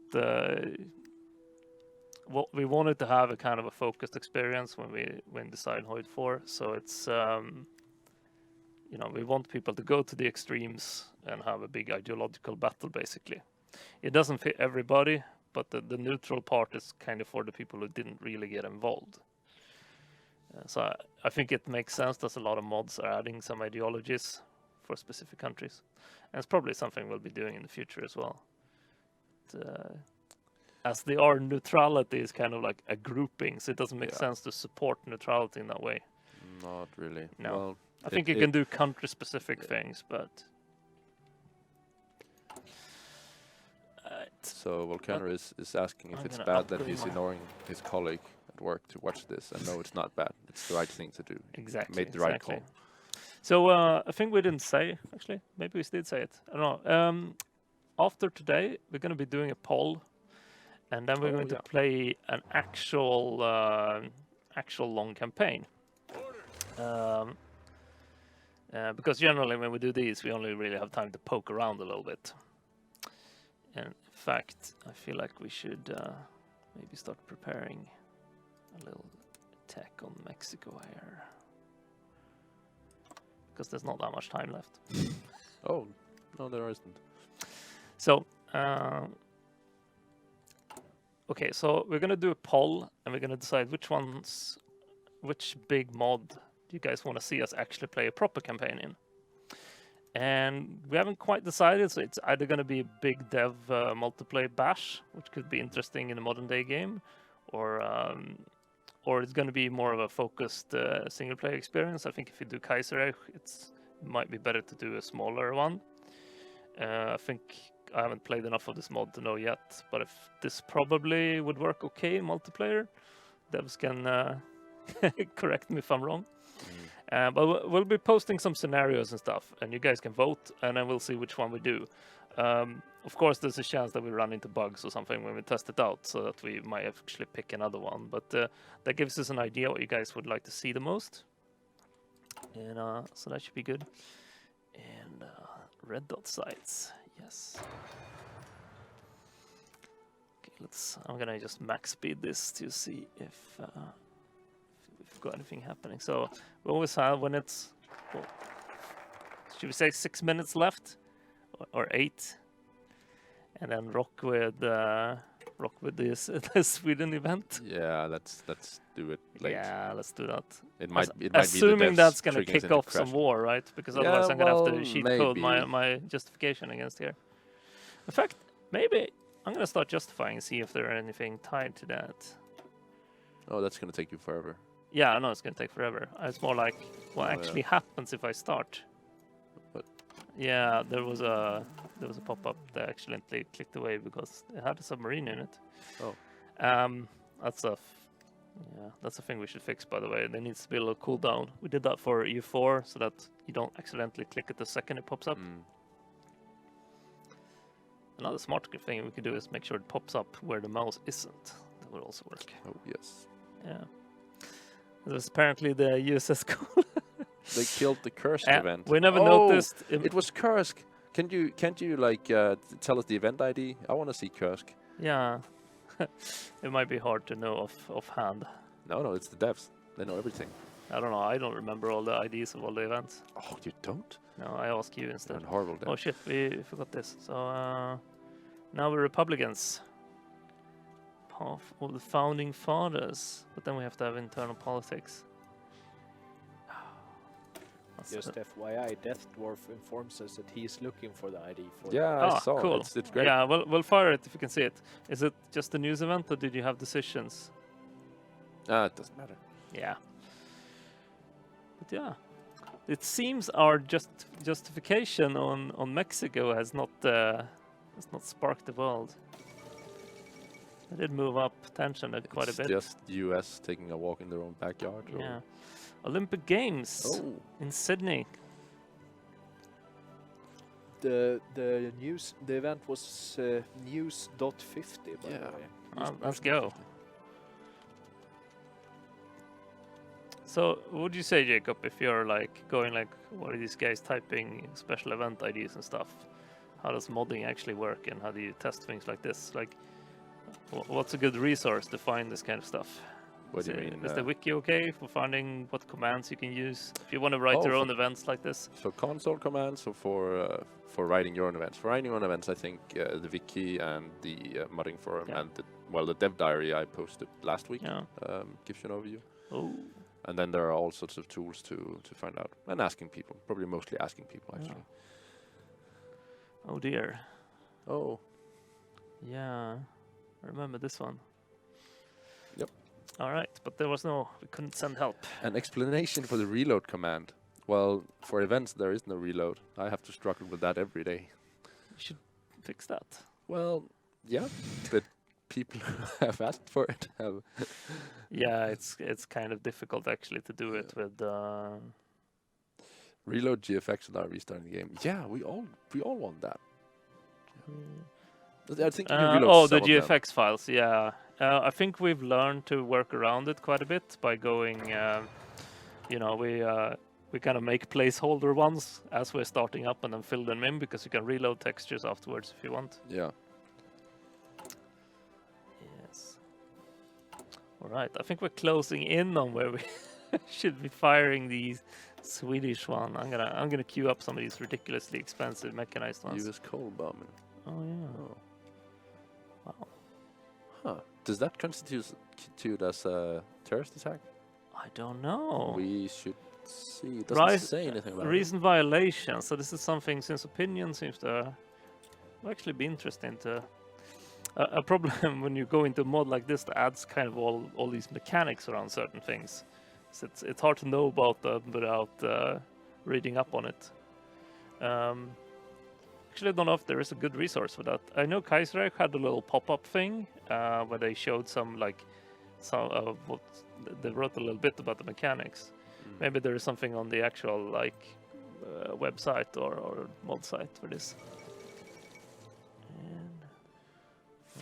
Speaker 2: what we wanted to have a kind of a focused experience when we decided HoI 4. So it's you know, we want people to go to the extremes and have a big ideological battle. Basically, it doesn't fit everybody, but the neutral part is kind of for the people who didn't really get involved. So I think it makes sense that a lot of mods are adding some ideologies for specific countries. And it's probably something we'll be doing in the future as well. As they are, neutrality is kind of like a grouping, so it doesn't make
Speaker 3: Yeah.
Speaker 2: sense to support neutrality in that way.
Speaker 3: Not really.
Speaker 2: No.
Speaker 3: Well,
Speaker 2: I think you can do country-specific things, but...
Speaker 3: so Volcano is asking if
Speaker 2: I'm
Speaker 3: it's
Speaker 2: gonna
Speaker 3: bad that
Speaker 2: upgrade
Speaker 3: he's
Speaker 2: my-
Speaker 3: ignoring his colleague at work to watch this. And no, it's not bad. It's the right thing to do.
Speaker 2: Exactly.
Speaker 3: Made the right
Speaker 2: exactly.
Speaker 3: call.
Speaker 2: So I think we didn't say, actually, maybe we did say it. I don't know. After today, we're going to be doing a poll, and then we're
Speaker 3: Oh,
Speaker 2: going to
Speaker 3: yeah.
Speaker 2: play an actual long campaign. Because generally when we do these, we only really have time to poke around a little bit. And in fact, I feel like we should maybe start preparing a little attack on Mexico here. Because there's not that much time left.
Speaker 3: Oh, no, there isn't.
Speaker 2: So, okay, so we're gonna do a poll, and we're gonna decide which big mod do you guys want to see us actually play a proper campaign in. And we haven't quite decided, so it's either gonna be a big dev multiplayer bash, which could be interesting in a modern day game, or it's gonna be more of a focused single player experience. I think if you do Kaiserreich, it might be better to do a smaller one. I think I haven't played enough of this mod to know yet, but if this probably would work okay in multiplayer, devs can correct me if I'm wrong. But we'll be posting some scenarios and stuff, and you guys can vote, and then we'll see which one we do. Of course, there's a chance that we run into bugs or something when we test it out, so that we might actually pick another one. But that gives us an idea what you guys would like to see the most, and so that should be good. And red dot sites, yes. Okay, I'm gonna just max speed this to see if we've got anything happening. So we always have when it's, well, should we say 6 minutes left, or 8? And then rock with this the Sweden event.
Speaker 3: Yeah, let's do it late.
Speaker 2: Yeah, let's do that.
Speaker 3: It might
Speaker 2: Assuming
Speaker 3: be
Speaker 2: that's gonna
Speaker 3: triggers
Speaker 2: kick
Speaker 3: into
Speaker 2: off some
Speaker 3: crashing.
Speaker 2: war, right? Because
Speaker 3: Yeah,
Speaker 2: otherwise I'm gonna have to
Speaker 3: well,
Speaker 2: cheat code
Speaker 3: maybe.
Speaker 2: my justification against here. In fact, maybe I'm gonna start justifying and see if there are anything tied to that.
Speaker 3: Oh, that's gonna take you forever.
Speaker 2: Yeah, I know it's gonna take forever. It's more like what actually happens if I start.
Speaker 3: What?
Speaker 2: Yeah, there was a pop-up that I accidentally clicked away because it had a submarine in it.
Speaker 3: Oh.
Speaker 2: That's a thing we should fix, by the way. There needs to be a little cooldown. We did that for U4 so that you don't accidentally click it the second it pops up. Another smart thing we could do is make sure it pops up where the mouse isn't. That would also work.
Speaker 3: Oh yes.
Speaker 2: Yeah. There's apparently the USS Cool.
Speaker 3: They killed the Kursk event.
Speaker 2: We never
Speaker 3: Oh,
Speaker 2: noticed.
Speaker 3: It was Kursk. Can't you like tell us the event ID? I want to see Kursk.
Speaker 2: Yeah. It might be hard to know offhand.
Speaker 3: No, it's the devs. They know everything.
Speaker 2: I don't know. I don't remember all the IDs of all the events.
Speaker 3: Oh, you don't?
Speaker 2: No, I ask you instead.
Speaker 3: And horrible devs.
Speaker 2: Oh shit, we forgot this. So now we're Republicans. Half of the founding fathers, but then we have to have internal politics.
Speaker 1: Just FYI, Death Dwarf informs us that he's looking for the ID for
Speaker 3: Yeah, I saw.
Speaker 2: Cool.
Speaker 3: It's great.
Speaker 2: Yeah, we'll fire it if you can see it. Is it just a news event or did you have decisions?
Speaker 3: It doesn't matter.
Speaker 2: Yeah. But yeah, it seems our justification on Mexico has not sparked the world. It did move up tension quite a bit.
Speaker 3: It's just US taking a walk in their own backyard. or-
Speaker 2: Yeah. Olympic Games
Speaker 3: Oh,
Speaker 2: in Sydney.
Speaker 1: the event was news.50 by
Speaker 3: Yeah.
Speaker 1: the way.
Speaker 2: Let's go. So, what would you say, Jacob, if you're like going like, what are these guys typing special event IDs and stuff? How does modding actually work, and how do you test things like this? Like, what's a good resource to find this kind of stuff?
Speaker 3: what do you mean?
Speaker 2: Is the wiki okay for finding what commands you can use if you want to write your own events like this?
Speaker 3: So console commands, or for writing your own events? For writing your own events, I think the wiki and the modding forum and the dev diary I posted last week gives you an overview.
Speaker 2: Oh.
Speaker 3: And then there are all sorts of tools to find out, and asking people, probably mostly asking people actually.
Speaker 2: Oh dear.
Speaker 3: Oh.
Speaker 2: Yeah, I remember this one.
Speaker 3: Yep.
Speaker 2: All right, but we couldn't send help.
Speaker 3: An explanation for the reload command. Well, for events there is no reload. I have to struggle with that every day.
Speaker 2: You should fix that.
Speaker 3: Well, yeah, but people who have asked for it have.
Speaker 2: Yeah, it's kind of difficult actually to do it with.
Speaker 3: Reload GFX without restarting the game. Yeah, we all want that. I think you can reload
Speaker 2: the
Speaker 3: some of them.
Speaker 2: GFX files. Yeah, I think we've learned to work around it quite a bit by going. We kind of make placeholder ones as we're starting up and then fill them in because you can reload textures afterwards if you want.
Speaker 3: Yeah.
Speaker 2: Yes. All right, I think we're closing in on where we should be firing these Swedish one. I'm gonna queue up some of these ridiculously expensive mechanized ones.
Speaker 3: US coal bombing.
Speaker 2: Oh yeah.
Speaker 3: Oh.
Speaker 2: Wow.
Speaker 3: Huh. Does that constitute as a terrorist attack?
Speaker 2: I don't know.
Speaker 3: We should see. It doesn't say anything about it.
Speaker 2: Recent violation. So this is something, since opinion seems to actually be interesting to. A problem when you go into a mod like this that adds kind of all these mechanics around certain things. So it's hard to know about them without reading up on it. Actually, I don't know if there is a good resource for that. I know Kaiserreich had a little pop-up thing where they showed they wrote a little bit about the mechanics. Maybe there is something on the actual like website or mod site for this. And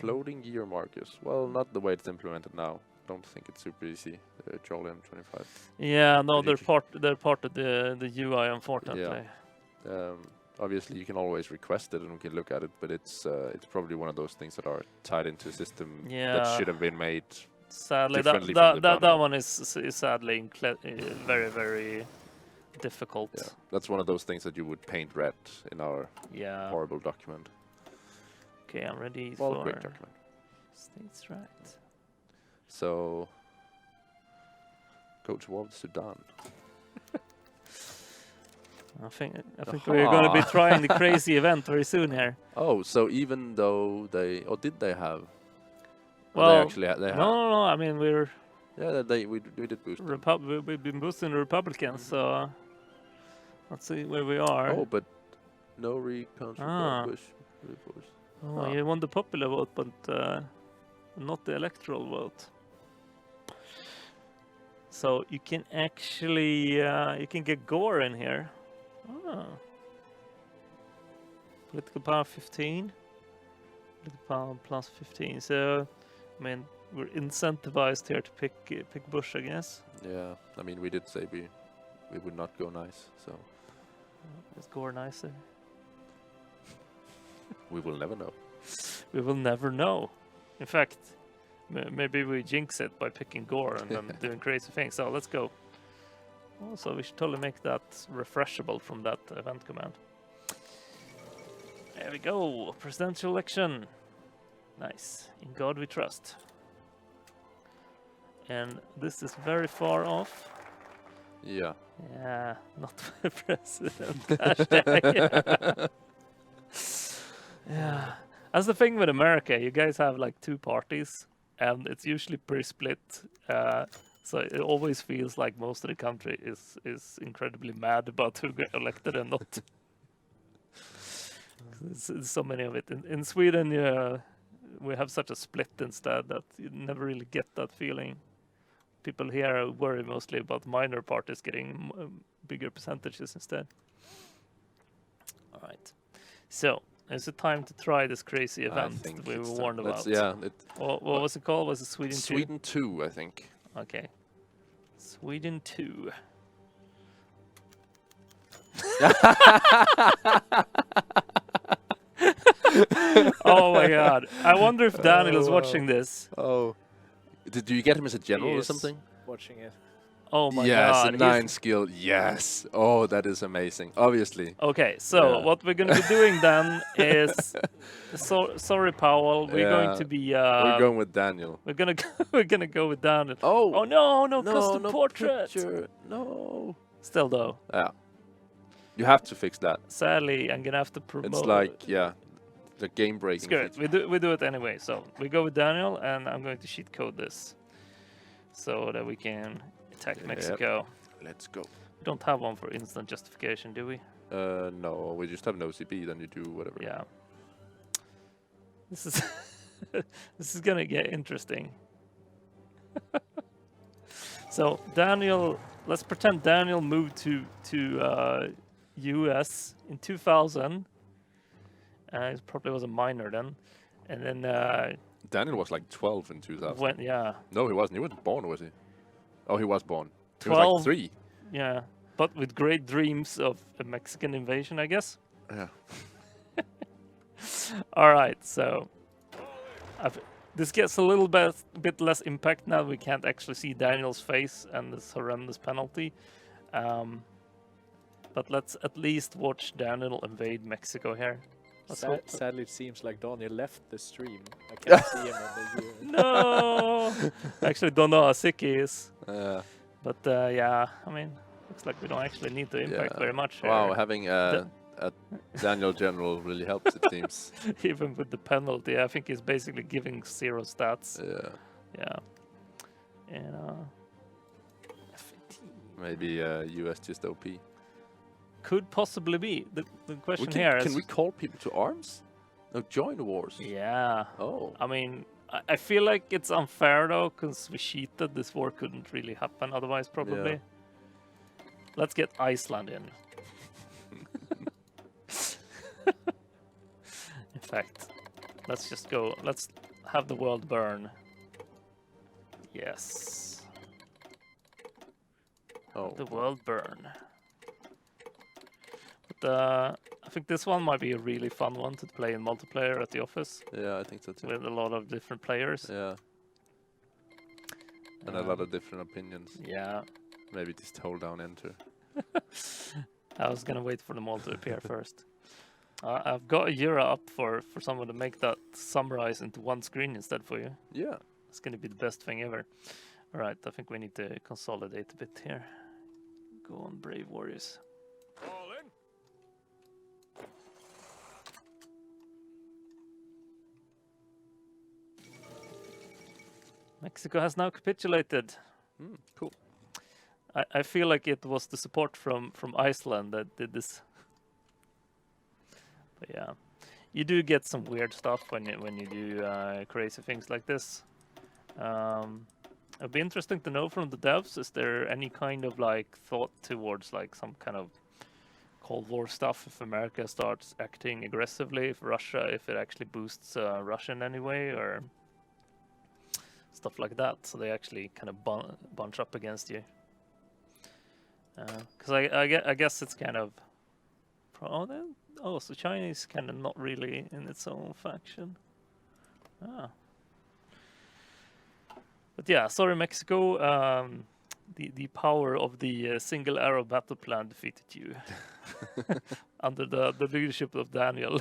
Speaker 3: Floating gear markers. Well, not the way it's implemented now. Don't think it's super easy. Jolly M25.
Speaker 2: yeah, no,
Speaker 3: But you
Speaker 2: they're part of the UI, unfortunately.
Speaker 3: Obviously, you can always request it and we can look at it, but it's probably one of those things that are tied into a system
Speaker 2: Yeah.
Speaker 3: that should have been made.
Speaker 2: Sadly,
Speaker 3: Differently from the
Speaker 2: that
Speaker 3: bundle.
Speaker 2: one is sadly very, very difficult.
Speaker 3: Yeah, that's one of those things that you would paint red in our
Speaker 2: Yeah.
Speaker 3: horrible document.
Speaker 2: Okay, I'm ready
Speaker 3: Well,
Speaker 2: for
Speaker 3: great document.
Speaker 2: states right.
Speaker 3: So, go towards Sudan.
Speaker 2: I think we're going to be
Speaker 3: Aha.
Speaker 2: trying the crazy event very soon here.
Speaker 3: Oh, so even though they, or did they have?
Speaker 2: Well,
Speaker 3: they actually they had.
Speaker 2: No. I mean,
Speaker 3: Yeah, we did boost. them.
Speaker 2: we've been boosting the Republicans, so let's see where we are.
Speaker 3: Oh, but no recounts
Speaker 2: Ah.
Speaker 3: for Bush. Bush.
Speaker 2: Oh,
Speaker 3: Ah.
Speaker 2: you won the popular vote, but not the electoral vote. So you can actually you can get Gore in here. Oh. Political power 15. Political power plus 15. So, I mean, we're incentivized here to pick Bush, I guess.
Speaker 3: Yeah, I mean, we did say we would not go nice, so
Speaker 2: Is Gore nicer?
Speaker 3: we will never know.
Speaker 2: We will never know. In fact, maybe we jinx it by picking Gore and then doing crazy things. So let's go. Also, we should totally make that refreshable from that event command. There we go. Presidential election. Nice. In God we trust. And this is very far off.
Speaker 3: Yeah.
Speaker 2: Yeah, not the president. Hashtag. Yeah. That's the thing with America. You guys have like two parties, and it's usually pretty split. So it always feels like most of the country is incredibly mad about who got elected and not. There's so many of it. In Sweden, we have such a split instead that you never really get that feeling. People here worry mostly about minor parties getting bigger percentages instead. All right. So, is it time to try this crazy
Speaker 3: I
Speaker 2: event
Speaker 3: think
Speaker 2: we were
Speaker 3: it's
Speaker 2: warned
Speaker 3: time.
Speaker 2: about?
Speaker 3: Yeah.
Speaker 2: What was it called? Was it Sweden 2?
Speaker 3: Sweden 2, I think.
Speaker 2: Okay. Sweden 2. Oh my god. I wonder if Daniel is watching this.
Speaker 3: Oh. Did you get him as a general or
Speaker 1: Yes.
Speaker 3: something?
Speaker 1: Watching it.
Speaker 2: Oh my
Speaker 3: yes,
Speaker 2: god.
Speaker 3: a
Speaker 2: he's-
Speaker 3: 9 skill. Yes. Oh, that is amazing. Obviously.
Speaker 2: Okay, so
Speaker 3: Yeah.
Speaker 2: what we're going to be doing then is sorry Powell, we're going
Speaker 3: Yeah.
Speaker 2: to be
Speaker 3: We're going with Daniel.
Speaker 2: we're going to we're going to go with Daniel.
Speaker 3: Oh.
Speaker 2: Oh no, custom portrait.
Speaker 3: Picture. No.
Speaker 2: Still though,
Speaker 3: Yeah. You have to fix that.
Speaker 2: sadly I'm going to have to promote.
Speaker 3: It's like, yeah, the game breaking.
Speaker 2: Screw it. We do it anyway. So we go with Daniel, and I'm going to cheat code this so that we can attack
Speaker 3: Yep.
Speaker 2: Mexico.
Speaker 3: Let's go.
Speaker 2: We don't have one for instant justification, do we?
Speaker 3: No, we just have no CP, then you do whatever.
Speaker 2: Yeah. This is this is gonna get interesting. So Daniel, let's pretend Daniel moved to US in 2000. He probably was a minor then, and then
Speaker 3: Daniel was like 12 in 2000.
Speaker 2: went
Speaker 3: No, he wasn't. He wasn't born, was he? Oh, he was born. He
Speaker 2: 12.
Speaker 3: was like 3.
Speaker 2: yeah, but with great dreams of a Mexican invasion, I guess.
Speaker 3: Yeah.
Speaker 2: All right, so this gets a little bit less impact now. We can't actually see Daniel's face and this horrendous penalty. But let's at least watch Daniel invade Mexico here. Let's hope.
Speaker 1: Sadly, it seems like Daniel left the stream. I can't see him in the view.
Speaker 2: No! I actually don't know how sick he is.
Speaker 3: Yeah.
Speaker 2: But yeah, I mean, looks like we don't actually need to impact
Speaker 3: Yeah.
Speaker 2: very much
Speaker 3: Wow,
Speaker 2: here.
Speaker 3: having a Daniel General really helps, it seems.
Speaker 2: Even with the penalty, I think he's basically giving 0 stats.
Speaker 3: Yeah.
Speaker 2: Yeah. And
Speaker 3: Maybe US just OP.
Speaker 2: could possibly be. The question
Speaker 3: We
Speaker 2: here is...
Speaker 3: can we call people to arms? No, join wars.
Speaker 2: Yeah.
Speaker 3: Oh.
Speaker 2: I mean, I feel like it's unfair though, because we cheated. This war couldn't really happen otherwise, probably. Let's get Iceland in. In fact, let's just go. Let's have the world burn. Yes.
Speaker 3: Oh,
Speaker 2: The world burn. But I think this one might be a really fun one to play in multiplayer at the office
Speaker 3: yeah, I think so too.
Speaker 2: with a lot of different players.
Speaker 3: Yeah, and a lot of different opinions.
Speaker 2: Yeah.
Speaker 3: Maybe just hold down enter.
Speaker 2: I was gonna wait for them all to appear first. I've got a Euro up for someone to make that summarize into one screen instead for you.
Speaker 3: Yeah.
Speaker 2: It's gonna be the best thing ever. All right, I think we need to consolidate a bit here. Go on, Brave Warriors.
Speaker 1: All in.
Speaker 2: Mexico has now capitulated.
Speaker 3: Cool.
Speaker 2: I feel like it was the support from Iceland that did this. But yeah, you do get some weird stuff when you do crazy things like this. It'd be interesting to know from the devs, is there any kind of like thought towards like some kind of Cold War stuff if America starts acting aggressively, if Russia, if it actually boosts Russia in any way, or stuff like that, so they actually kind of bunch up against you. Because I guess it's kind of... so China is kind of not really in its own faction. But yeah, sorry Mexico, the power of the single arrow battle plan defeated you. Under the leadership of Daniel.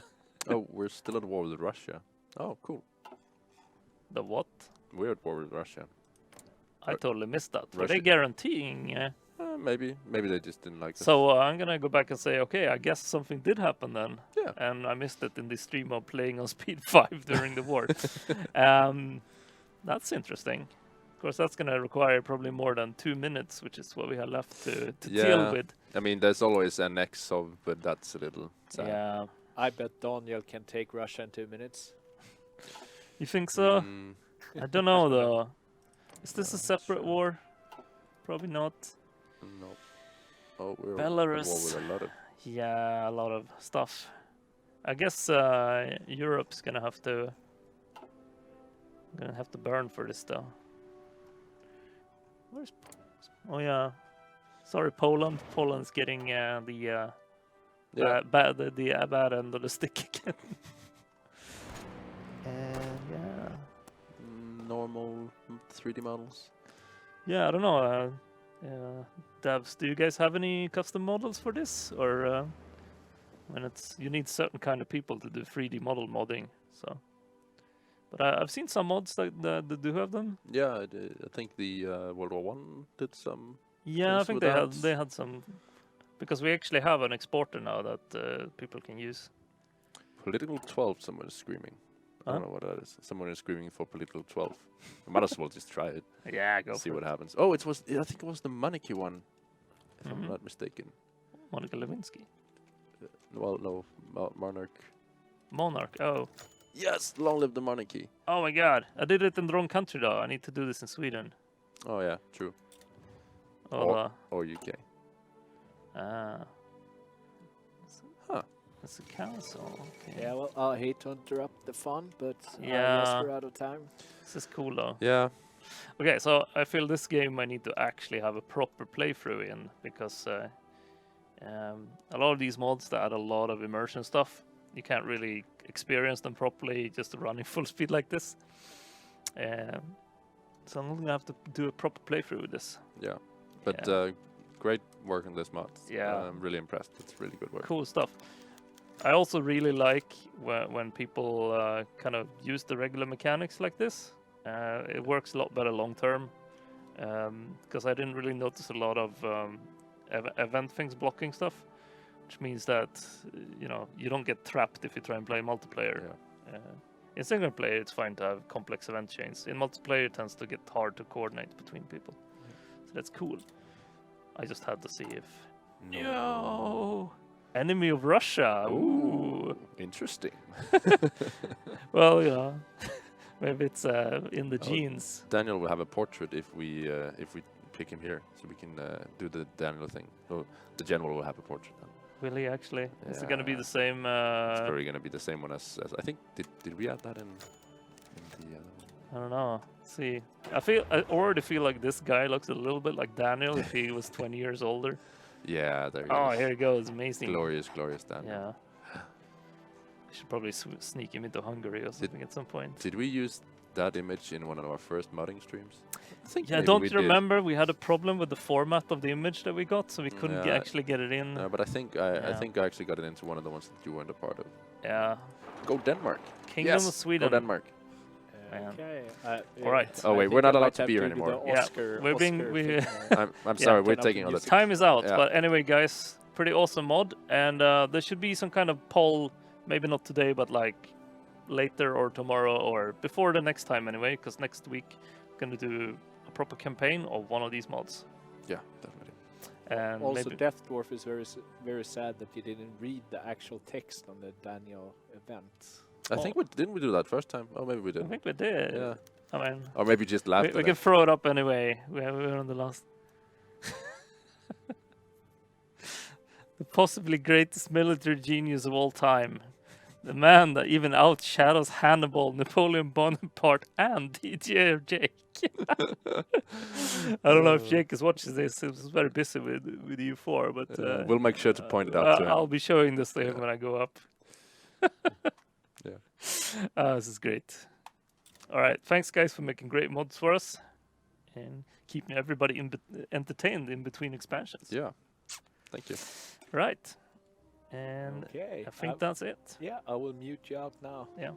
Speaker 3: Oh, we're still at war with Russia. Oh, cool.
Speaker 2: The what?
Speaker 3: We're at war with Russia.
Speaker 2: I totally missed that. Were
Speaker 3: Russia-
Speaker 2: they guaranteeing...
Speaker 3: Maybe they just didn't like us.
Speaker 2: So I'm gonna go back and say, okay, I guess something did happen then.
Speaker 3: Yeah.
Speaker 2: And I missed it in the stream of playing on speed 5 during the war. That's interesting. Of course, that's gonna require probably more than 2 minutes, which is what we have left to deal with.
Speaker 3: I mean, there's always an X of, but that's a little sad.
Speaker 2: Yeah.
Speaker 1: I bet Daniel can take Russia in 2 minutes.
Speaker 2: You think so?
Speaker 3: Mm,
Speaker 2: I don't know though. Is this a separate war? Probably not.
Speaker 3: no. Oh, we're at
Speaker 2: Belarus.
Speaker 3: war with a lot of...
Speaker 2: Yeah, a lot of stuff. I guess Europe's gonna have to burn for this though. Where's? Oh yeah, sorry Poland. Poland's getting the bad end of the stick again. And yeah,
Speaker 3: normal 3D models.
Speaker 2: yeah, I don't know. Devs, do you guys have any custom models for this, or when it's you need certain kind of people to do 3D model modding? So, but I've seen some mods that do have them.
Speaker 3: Yeah, I think the World War One did some.
Speaker 2: Yeah, I
Speaker 3: things
Speaker 2: think
Speaker 3: with
Speaker 2: they
Speaker 3: that.
Speaker 2: had some, because we actually have an exporter now that people can use.
Speaker 3: Political 12, someone is screaming. I
Speaker 2: Huh?
Speaker 3: don't know what that is. Someone is screaming for political 12. I might as well just try it.
Speaker 2: Yeah, go
Speaker 3: See
Speaker 2: for
Speaker 3: what
Speaker 2: it.
Speaker 3: happens. Oh, I think it was the Monarchy one, if I'm
Speaker 2: Mhm.
Speaker 3: not mistaken.
Speaker 2: Monica Lewinsky.
Speaker 3: Well, no, Monarch.
Speaker 2: Monarch. Oh.
Speaker 3: Yes, long live the monarchy.
Speaker 2: Oh my god. I did it in the wrong country though. I need to do this in Sweden.
Speaker 3: Oh yeah, true.
Speaker 2: Oh,
Speaker 3: Or UK.
Speaker 2: ah.
Speaker 3: Huh.
Speaker 2: It's a council. Okay.
Speaker 1: Yeah, well, I hate to interrupt the fun, but I
Speaker 2: Yeah.
Speaker 1: guess we're out of time.
Speaker 2: This is cool though.
Speaker 3: Yeah.
Speaker 2: Okay, so I feel this game I need to actually have a proper playthrough in, because a lot of these mods that add a lot of immersion stuff, you can't really experience them properly just running full speed like this. So I'm gonna have to do a proper playthrough with this.
Speaker 3: Yeah. But
Speaker 2: Yeah.
Speaker 3: great work on this mod.
Speaker 2: Yeah.
Speaker 3: I'm really impressed. It's really good work.
Speaker 2: Cool stuff. I also really like when people kind of use the regular mechanics like this. It works a lot better long term, because I didn't really notice a lot of event things blocking stuff, which means that you don't get trapped if you try and play multiplayer.
Speaker 3: Yeah.
Speaker 2: In single player, it's fine to have complex event chains. In multiplayer, it tends to get hard to coordinate between people. So that's cool. I just had to see if no enemy of Russia. Ooh.
Speaker 3: Interesting.
Speaker 2: Well, maybe it's in the
Speaker 3: Oh.
Speaker 2: genes.
Speaker 3: Daniel will have a portrait if we pick him here so we can do the Daniel thing. So the general will have a portrait. Then.
Speaker 2: Will he actually? Is it going to be the same?
Speaker 3: It's probably going to be the same one as I think. Did we add that in the other one?
Speaker 2: I don't know. Let's see, I already feel like this guy looks a little bit like Daniel if he was 20 years older.
Speaker 3: Yeah, there he
Speaker 2: Oh,
Speaker 3: is.
Speaker 2: here he goes. Amazing.
Speaker 3: Glorious, glorious Daniel.
Speaker 2: Yeah. I should probably sneak him into Hungary or something at some point.
Speaker 3: Did we use that image in one of our first modding streams? I think
Speaker 2: Yeah,
Speaker 3: maybe
Speaker 2: don't
Speaker 3: we
Speaker 2: you remember we had a problem with the format of the image that we got, so we couldn't actually get it in.
Speaker 3: No, but I think I think I actually got it into one of the ones that you weren't a part of.
Speaker 2: Yeah.
Speaker 3: Go Denmark.
Speaker 2: Kingdom of Sweden.
Speaker 3: Go Denmark.
Speaker 1: Okay.
Speaker 2: All right.
Speaker 3: Oh wait, we're not allowed to be here anymore.
Speaker 2: We're being.
Speaker 3: I'm sorry, we're taking other.
Speaker 2: Time is out,
Speaker 3: Yeah.
Speaker 2: but anyway, guys, pretty awesome mod, and there should be some kind of poll, maybe not today, but like later or tomorrow or before the next time anyway, because next week we're gonna do a proper campaign of one of these mods.
Speaker 3: Yeah, definitely.
Speaker 2: And
Speaker 1: Also,
Speaker 2: maybe
Speaker 1: Death Dwarf is very sad that you didn't read the actual text on the Daniel event.
Speaker 3: I think didn't we do that first time? Oh, maybe we
Speaker 2: I
Speaker 3: did.
Speaker 2: think we did.
Speaker 3: Yeah.
Speaker 2: I mean,
Speaker 3: Or maybe just laughed.
Speaker 2: we can throw it up anyway. We're on the last. The possibly greatest military genius of all time. The man that even outshadows Hannibal, Napoleon Bonaparte, and DJ Jake. I don't know if Jake is watching this. He was very busy with U4, but
Speaker 3: we'll make sure to point it out to him.
Speaker 2: I'll be showing this to him when I go up.
Speaker 3: Yeah.
Speaker 2: This is great. All right, thanks guys for making great mods for us and keeping everybody entertained in between expansions.
Speaker 3: Yeah. Thank you.
Speaker 2: Right. And
Speaker 1: Okay.
Speaker 2: I think that's it.
Speaker 1: Yeah, I will mute you out now.
Speaker 2: Yeah.